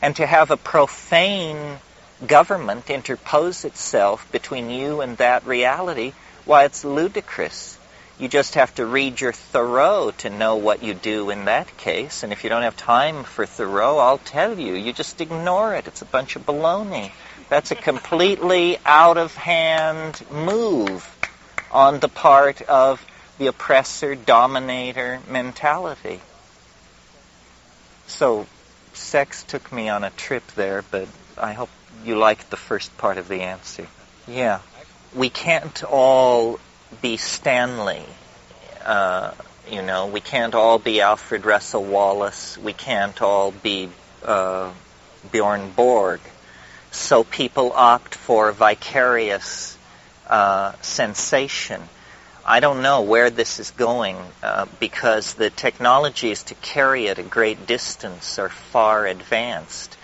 And to have a profane government interpose itself between you and that reality, why, it's ludicrous. You just have to read your Thoreau to know what you do in that case. And if you don't have time for Thoreau, I'll tell you. You just ignore it. It's a bunch of baloney. That's a completely out-of-hand move on the part of the oppressor-dominator mentality. So, sex took me on a trip there, but I hope you liked the first part of the answer. Yeah. We can't all be Stanley. We can't all be Alfred Russel Wallace. We can't all be Bjorn Borg. So people opt for vicarious sensation. I don't know where this is going because the technologies to carry it a great distance are far advanced.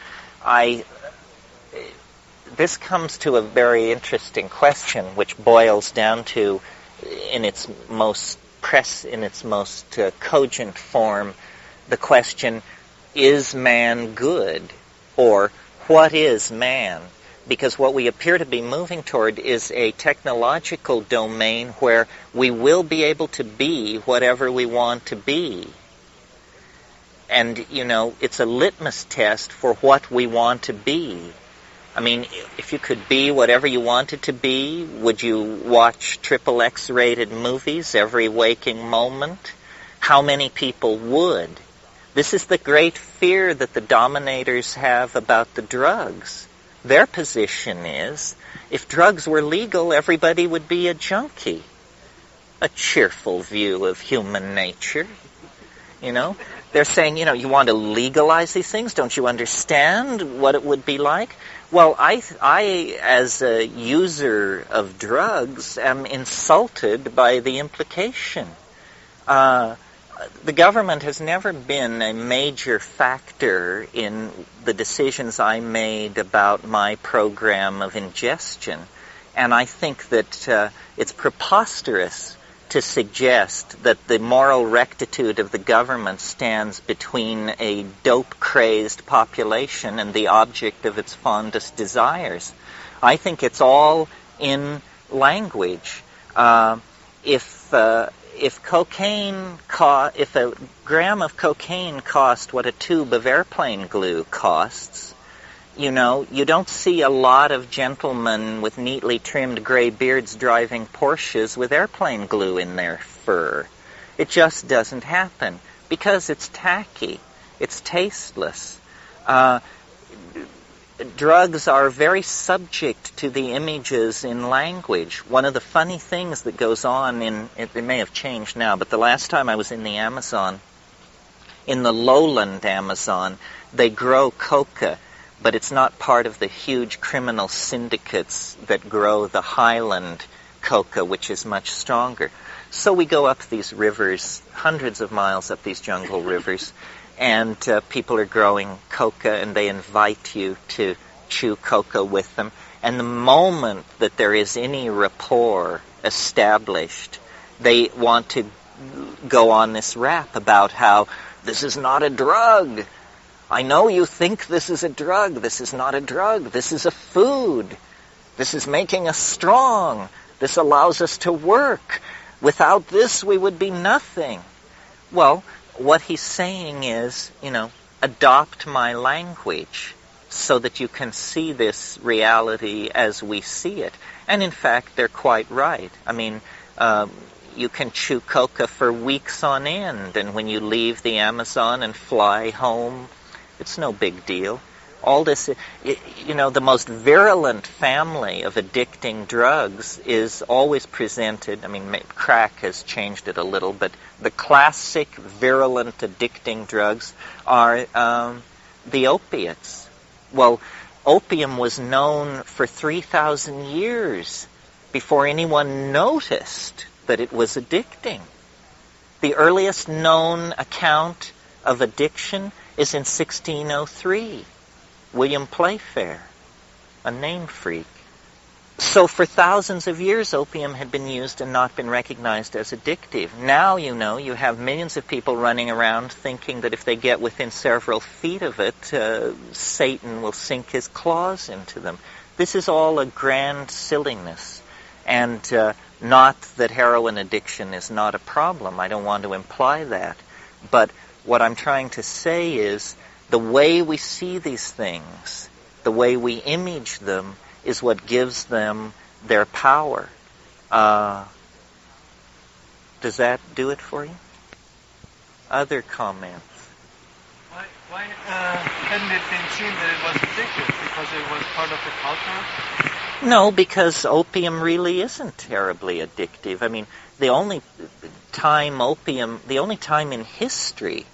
This comes to a very interesting question, which boils down to, in its most cogent form, the question: is man good, or what is man? Because what we appear to be moving toward is a technological domain where we will be able to be whatever we want to be. And, it's a litmus test for what we want to be. I mean, if you could be whatever you wanted to be, would you watch XXX rated movies every waking moment? How many people would? This is the great fear that the dominators have about the drugs. Their position is, if drugs were legal, everybody would be a junkie. a cheerful view of human nature. They're saying, you want to legalize these things? Don't you understand what it would be like? Well, I as a user of drugs, am insulted by the implication. The government has never been a major factor in the decisions I made about my program of ingestion. And I think that it's preposterous to suggest that the moral rectitude of the government stands between a dope-crazed population and the object of its fondest desires. I think it's all in language. If a gram of cocaine cost what a tube of airplane glue costs, you don't see a lot of gentlemen with neatly trimmed gray beards driving Porsches with airplane glue in their fur. It just doesn't happen because it's tacky. It's tasteless. Drugs are very subject to the images in language. One of the funny things that goes on it may have changed now, but the last time I was in the Amazon, in the lowland Amazon, they grow coca, but it's not part of the huge criminal syndicates that grow the highland coca, which is much stronger. So we go up these rivers, hundreds of miles up these jungle rivers, and people are growing coca, and they invite you to chew coca with them. And the moment that there is any rapport established, they want to go on this rap about how this is not a drug. I know you think this is a drug. This is not a drug. This is a food. This is making us strong. This allows us to work. Without this, we would be nothing. Well, what he's saying is, adopt my language so that you can see this reality as we see it. And in fact, they're quite right. I mean, you can chew coca for weeks on end, and when you leave the Amazon and fly home, it's no big deal. All this, the most virulent family of addicting drugs is always presented, crack has changed it a little, but the classic virulent addicting drugs are the opiates. Well, opium was known for 3,000 years before anyone noticed that it was addicting. The earliest known account of addiction is in 1603. William Playfair, a name freak. So for thousands of years, opium had been used and not been recognized as addictive. Now, you have millions of people running around thinking that if they get within several feet of it, Satan will sink his claws into them. This is all a grand silliness. And not that heroin addiction is not a problem. I don't want to imply that. But what I'm trying to say is the way we see these things, the way we image them, is what gives them their power. Does that do it for you? Other comments? Why hadn't it been seen that it was addictive? Because it was part of the culture? No, because opium really isn't terribly addictive. The only time in history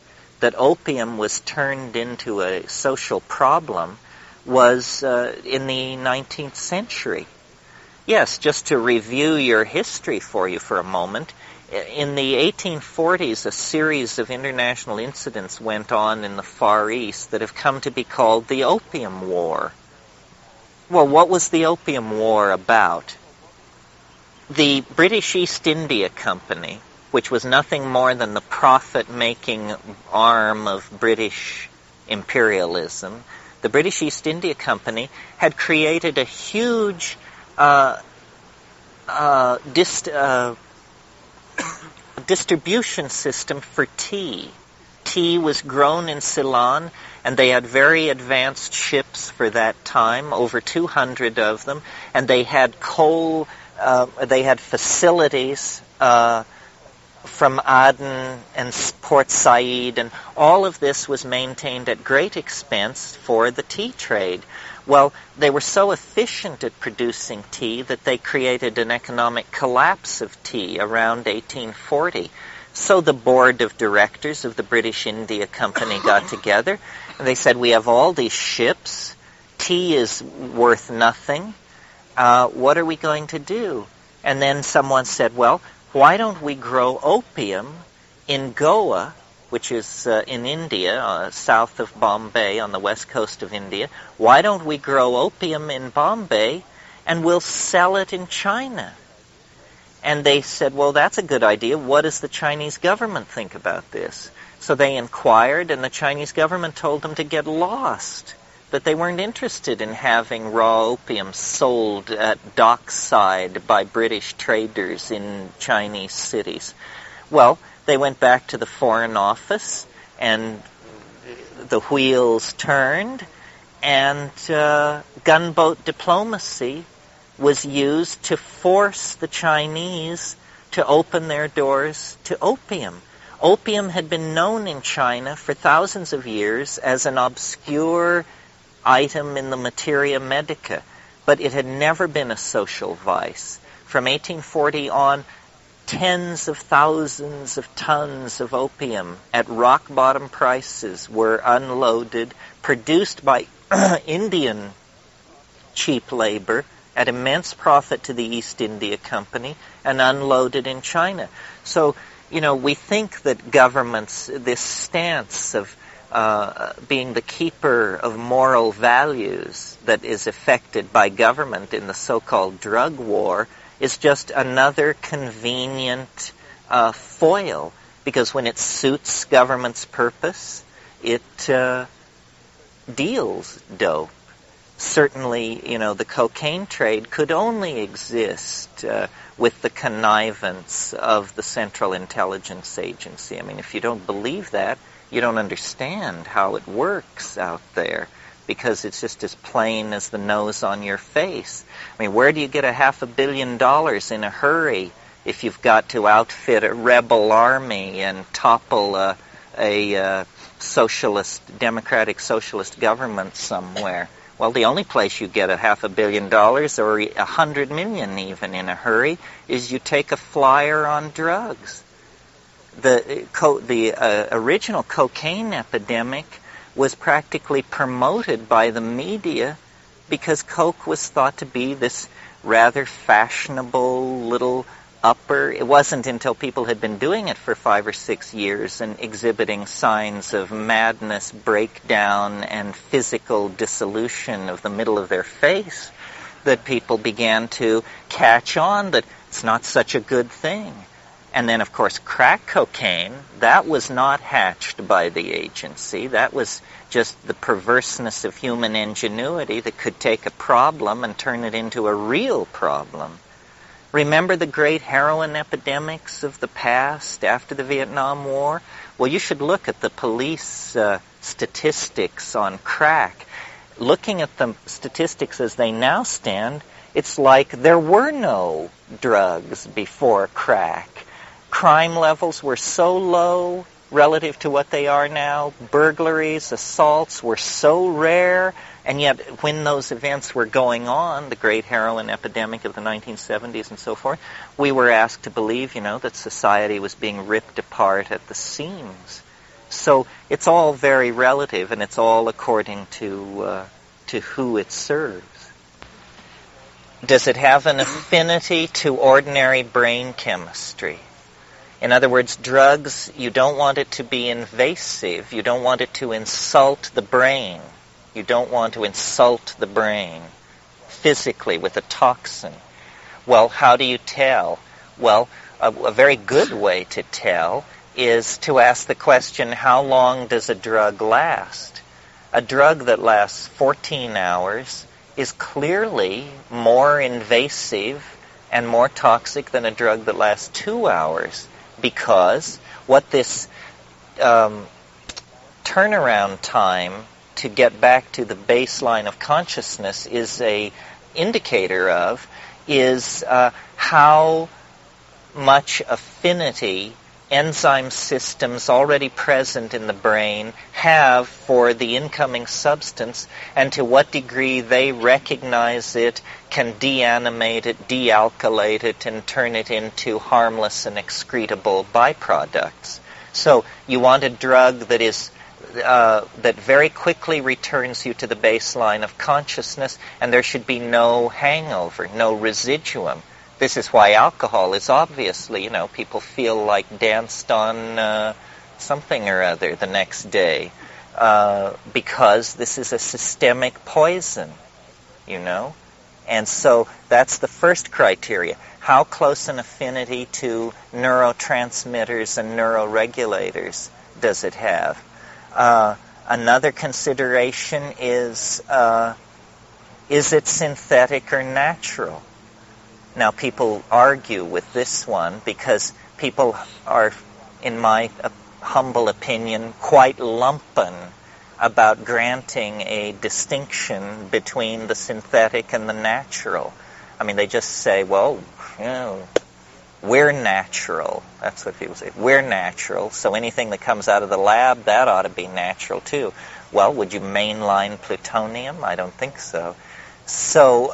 that opium was turned into a social problem was in the 19th century. Yes, just to review your history for you for a moment, in the 1840s, a series of international incidents went on in the Far East that have come to be called the Opium War. Well, what was the Opium War about? The British East India Company, which was nothing more than the profit-making arm of British imperialism, the British East India Company had created a huge distribution system for tea. Tea was grown in Ceylon, and they had very advanced ships for that time, over 200 of them, and they had they had facilities from Aden and Port Said, and all of this was maintained at great expense for the tea trade. Well, they were so efficient at producing tea that they created an economic collapse of tea around 1840. So the board of directors of the British India Company got together, and they said, we have all these ships, tea is worth nothing, what are we going to do? And then someone said, well, why don't we grow opium in Goa, which is in India, south of Bombay, on the west coast of India. Why don't we grow opium in Bombay and we'll sell it in China? And they said, well, that's a good idea. What does the Chinese government think about this? So they inquired, and the Chinese government told them to get lost, that they weren't interested in having raw opium sold at dockside by British traders in Chinese cities. Well, they went back to the Foreign Office, and the wheels turned, and gunboat diplomacy was used to force the Chinese to open their doors to opium. Opium had been known in China for thousands of years as an obscure item in the materia medica, but it had never been a social vice. From 1840 on, tens of thousands of tons of opium at rock-bottom prices were unloaded, produced by Indian cheap labor at immense profit to the East India Company, and unloaded in China. So, we think that governments, this stance of being the keeper of moral values that is affected by government in the so-called drug war, is just another convenient foil, because when it suits government's purpose, it deals dope. Certainly, the cocaine trade could only exist with the connivance of the Central Intelligence Agency. I mean, if you don't believe that, you don't understand how it works out there, because it's just as plain as the nose on your face. I mean, where do you get $500 million in a hurry if you've got to outfit a rebel army and topple a democratic socialist government somewhere? Well, the only place you get $500 million, or $100 million even in a hurry, is you take a flyer on drugs. The original cocaine epidemic was practically promoted by the media because coke was thought to be this rather fashionable little upper. It wasn't until people had been doing it for 5 or 6 years and exhibiting signs of madness, breakdown, and physical dissolution of the middle of their face that people began to catch on that it's not such a good thing. And then, of course, crack cocaine, that was not hatched by the agency. That was just the perverseness of human ingenuity that could take a problem and turn it into a real problem. Remember the great heroin epidemics of the past after the Vietnam War? Well, you should look at the police statistics on crack. Looking at the statistics as they now stand, it's like there were no drugs before crack. Crime levels were so low relative to what they are now. Burglaries, assaults were so rare. And yet, when those events were going on, the great heroin epidemic of the 1970s and so forth, we were asked to believe, that society was being ripped apart at the seams. So it's all very relative, and it's all according to who it serves. Does it have an affinity to ordinary brain chemistry? In other words, drugs, you don't want it to be invasive. You don't want it to insult the brain. You don't want to insult the brain physically with a toxin. Well, how do you tell? Well, a very good way to tell is to ask the question, how long does a drug last? A drug that lasts 14 hours is clearly more invasive and more toxic than a drug that lasts 2 hours, because what this turnaround time to get back to the baseline of consciousness is a indicator of is how much affinity enzyme systems already present in the brain have for the incoming substance, and to what degree they recognize it, can deanimate it, dealkylate it, and turn it into harmless and excretable byproducts. So you want a drug that is that very quickly returns you to the baseline of consciousness, and there should be no hangover, no residuum. This is why alcohol is obviously, people feel like danced on something or other the next day, because this is a systemic poison, And so that's the first criteria. How close an affinity to neurotransmitters and neuroregulators does it have? Another consideration is it synthetic or natural? Now, people argue with this one because people are, in my humble opinion, quite lumpen about granting a distinction between the synthetic and the natural. I mean, they just say, well, we're natural. That's what people say. We're natural, so anything that comes out of the lab, that ought to be natural too. Well, would you mainline plutonium? I don't think so. So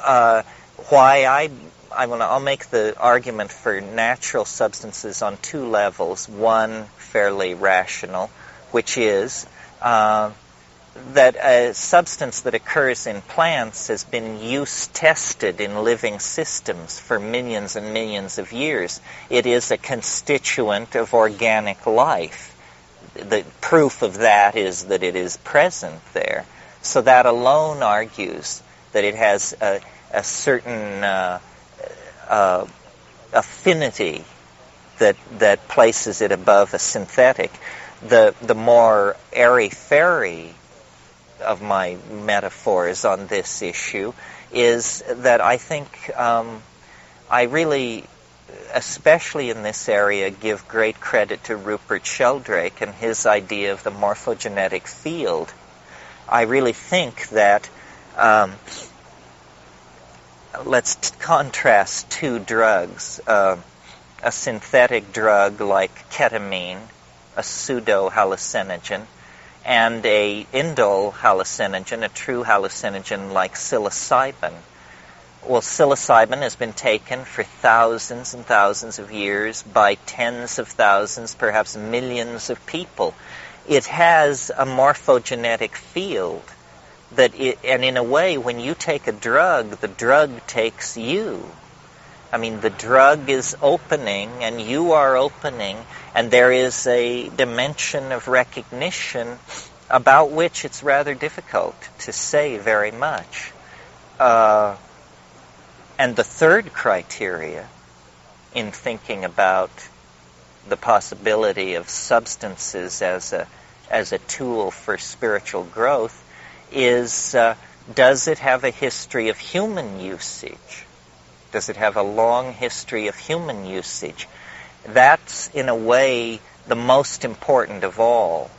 I'll make the argument for natural substances on two levels. One, fairly rational, which is that a substance that occurs in plants has been use-tested in living systems for millions and millions of years. It is a constituent of organic life. The proof of that is that it is present there. So that alone argues that it has a certain affinity that places it above a synthetic. The more airy-fairy of my metaphors on this issue is that I think I really, especially in this area, give great credit to Rupert Sheldrake and his idea of the morphogenetic field. I really think that let's contrast two drugs, a synthetic drug like ketamine, a pseudo-hallucinogen, and a indole hallucinogen, a true hallucinogen like psilocybin. Well, psilocybin has been taken for thousands and thousands of years by tens of thousands, perhaps millions of people. It has a morphogenetic field and in a way, when you take a drug, the drug takes you. I mean, the drug is opening, and you are opening, and there is a dimension of recognition about which it's rather difficult to say very much. And the third criteria in thinking about the possibility of substances as a tool for spiritual growth is, does it have a history of human usage? Does it have a long history of human usage? That's, in a way, the most important of all.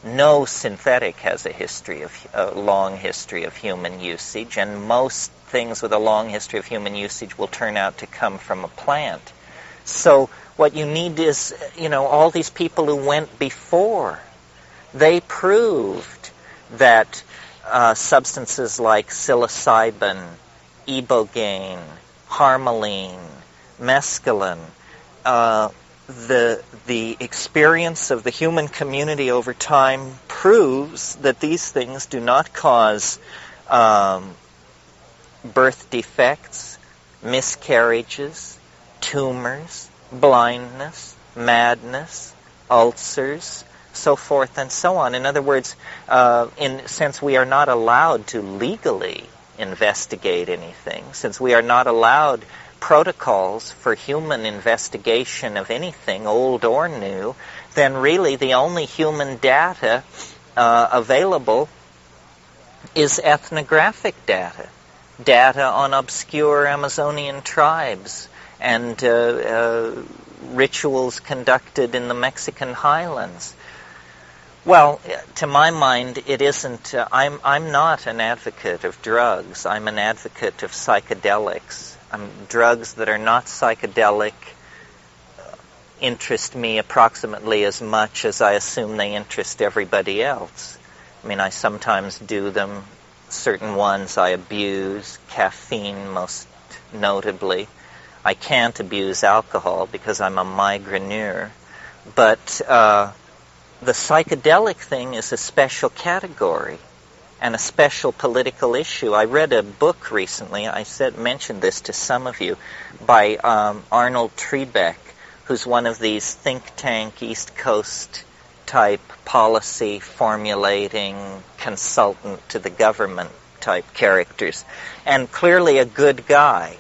No synthetic has a long history of human usage, and most things with a long history of human usage will turn out to come from a plant. So what you need is, all these people who went before, they proved that substances like psilocybin, ibogaine, harmaline, mescaline, the experience of the human community over time proves that these things do not cause birth defects, miscarriages, tumors, blindness, madness, ulcers, so forth and so on. In other words, since we are not allowed to legally investigate anything, since we are not allowed protocols for human investigation of anything, old or new, then really the only human data available is ethnographic data on obscure Amazonian tribes and rituals conducted in the Mexican highlands. Well, to my mind, it isn't. I'm not an advocate of drugs. I'm an advocate of psychedelics. Drugs that are not psychedelic interest me approximately as much as I assume they interest everybody else. I mean, I sometimes do them. Certain ones I abuse, caffeine most notably. I can't abuse alcohol because I'm a migraineur. But the psychedelic thing is a special category and a special political issue. I read a book recently, mentioned this to some of you, by Arnold Trebeck, who's one of these think tank East Coast type policy formulating consultant to the government type characters, and clearly a good guy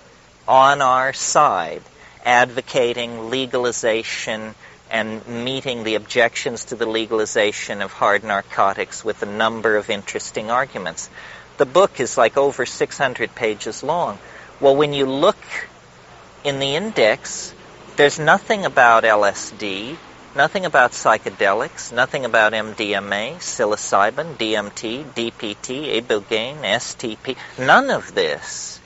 on our side, advocating legalization and meeting the objections to the legalization of hard narcotics with a number of interesting arguments. The book is like over 600 pages long. Well, when you look in the index, there's nothing about LSD, nothing about psychedelics, nothing about MDMA, psilocybin, DMT, DPT, ibogaine, STP, none of this.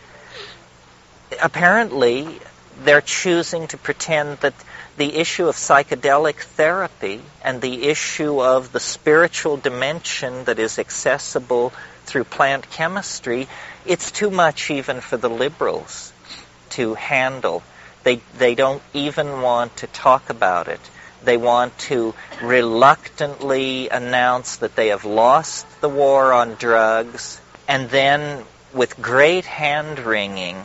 Apparently, they're choosing to pretend that the issue of psychedelic therapy and the issue of the spiritual dimension that is accessible through plant chemistry, it's too much even for the liberals to handle. They don't even want to talk about it. They want to reluctantly announce that they have lost the war on drugs, and then with great hand-wringing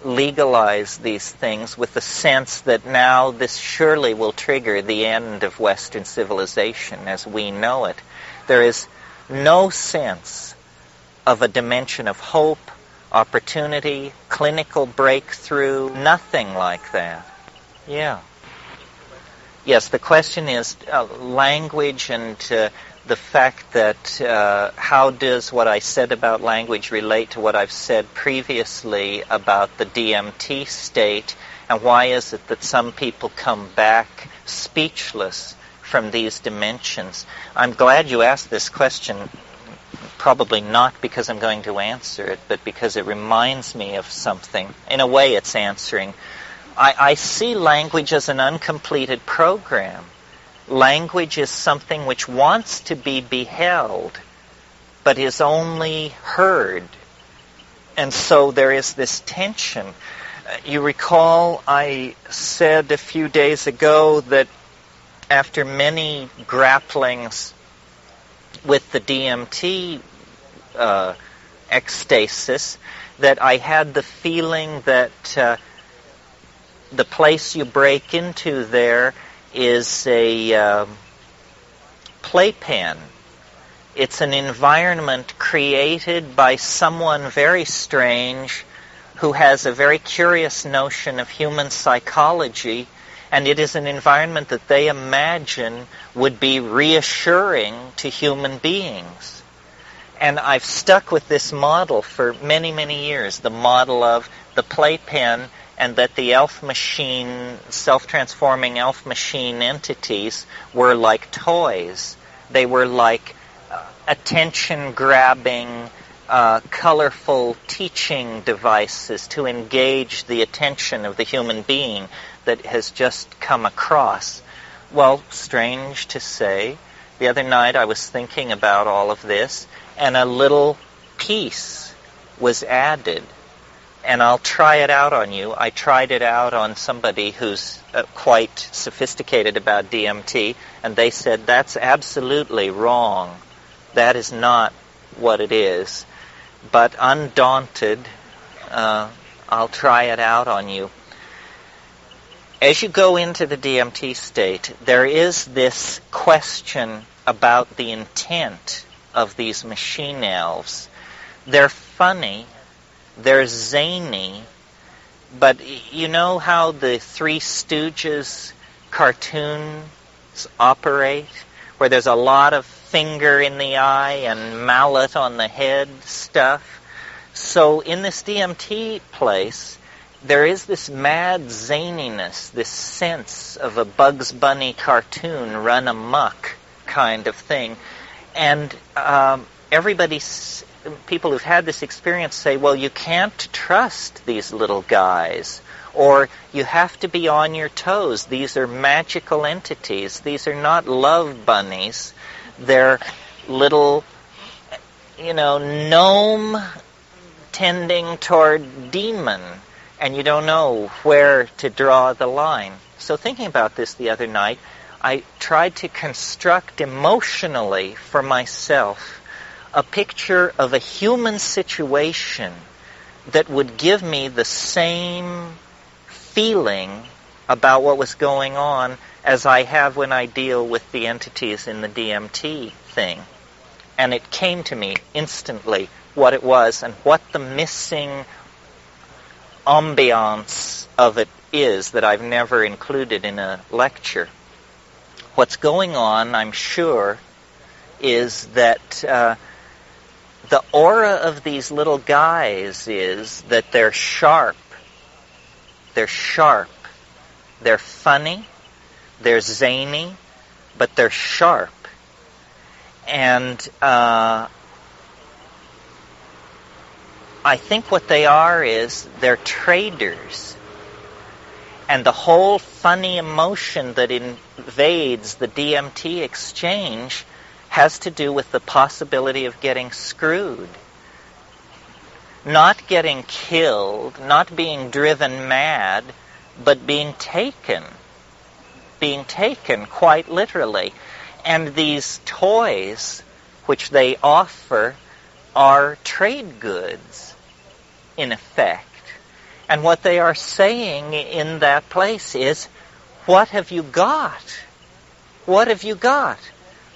legalize these things with the sense that now this surely will trigger the end of Western civilization as we know it. There is no sense of a dimension of hope, opportunity, clinical breakthrough, nothing like that. Yeah. Yes, the question is language and the fact that how does what I said about language relate to what I've said previously about the DMT state, and why is it that some people come back speechless from these dimensions? I'm glad you asked this question, probably not because I'm going to answer it, but because it reminds me of something. In a way, it's answering. I see language as an uncompleted program. Language is something which wants to be beheld, but is only heard. And so there is this tension. You recall I said a few days ago that after many grapplings with the DMT ecstasis, that I had the feeling that the place you break into there is a playpen. It's an environment created by someone very strange who has a very curious notion of human psychology, and it is an environment that they imagine would be reassuring to human beings. And I've stuck with this model for many, many years, the model of the playpen, and that the elf machine, self-transforming elf machine entities were like toys. They were like attention-grabbing, colorful teaching devices to engage the attention of the human being that has just come across. Well, strange to say, the other night I was thinking about all of this, and a little piece was added. And I'll try it out on you. I tried it out on somebody who's quite sophisticated about DMT, and they said, that's absolutely wrong. That is not what it is. But undaunted, I'll try it out on you. As you go into the DMT state, there is this question about the intent of these machine elves. They're funny. They're zany, but you know how the Three Stooges cartoons operate, where there's a lot of finger in the eye and mallet on the head stuff? So in this DMT place, there is this mad zaniness, this sense of a Bugs Bunny cartoon run amok kind of thing. And everybody people who've had this experience say, well, you can't trust these little guys, or you have to be on your toes. These are magical entities. These are not love bunnies. They're little, gnome tending toward demon, and you don't know where to draw the line. So thinking about this the other night, I tried to construct emotionally for myself a picture of a human situation that would give me the same feeling about what was going on as I have when I deal with the entities in the DMT thing. And it came to me instantly what it was and what the missing ambiance of it is that I've never included in a lecture. What's going on, I'm sure, is that the aura of these little guys is that they're sharp. They're sharp. They're funny. They're zany. But they're sharp. And I think what they are is they're traders. And the whole funny emotion that invades the DMT exchange has to do with the possibility of getting screwed. Not getting killed, not being driven mad, but being taken. Being taken, quite literally. And these toys, which they offer, are trade goods, in effect. And what they are saying in that place is, what have you got? What have you got?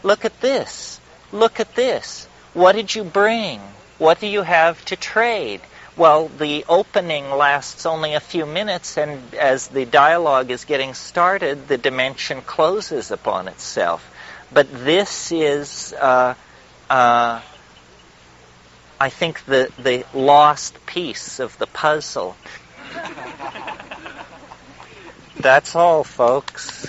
Look at this. Look at this. What did you bring? What do you have to trade? Well, the opening lasts only a few minutes, and as the dialogue is getting started, the dimension closes upon itself. But this is, I think, the lost piece of the puzzle. That's all, folks.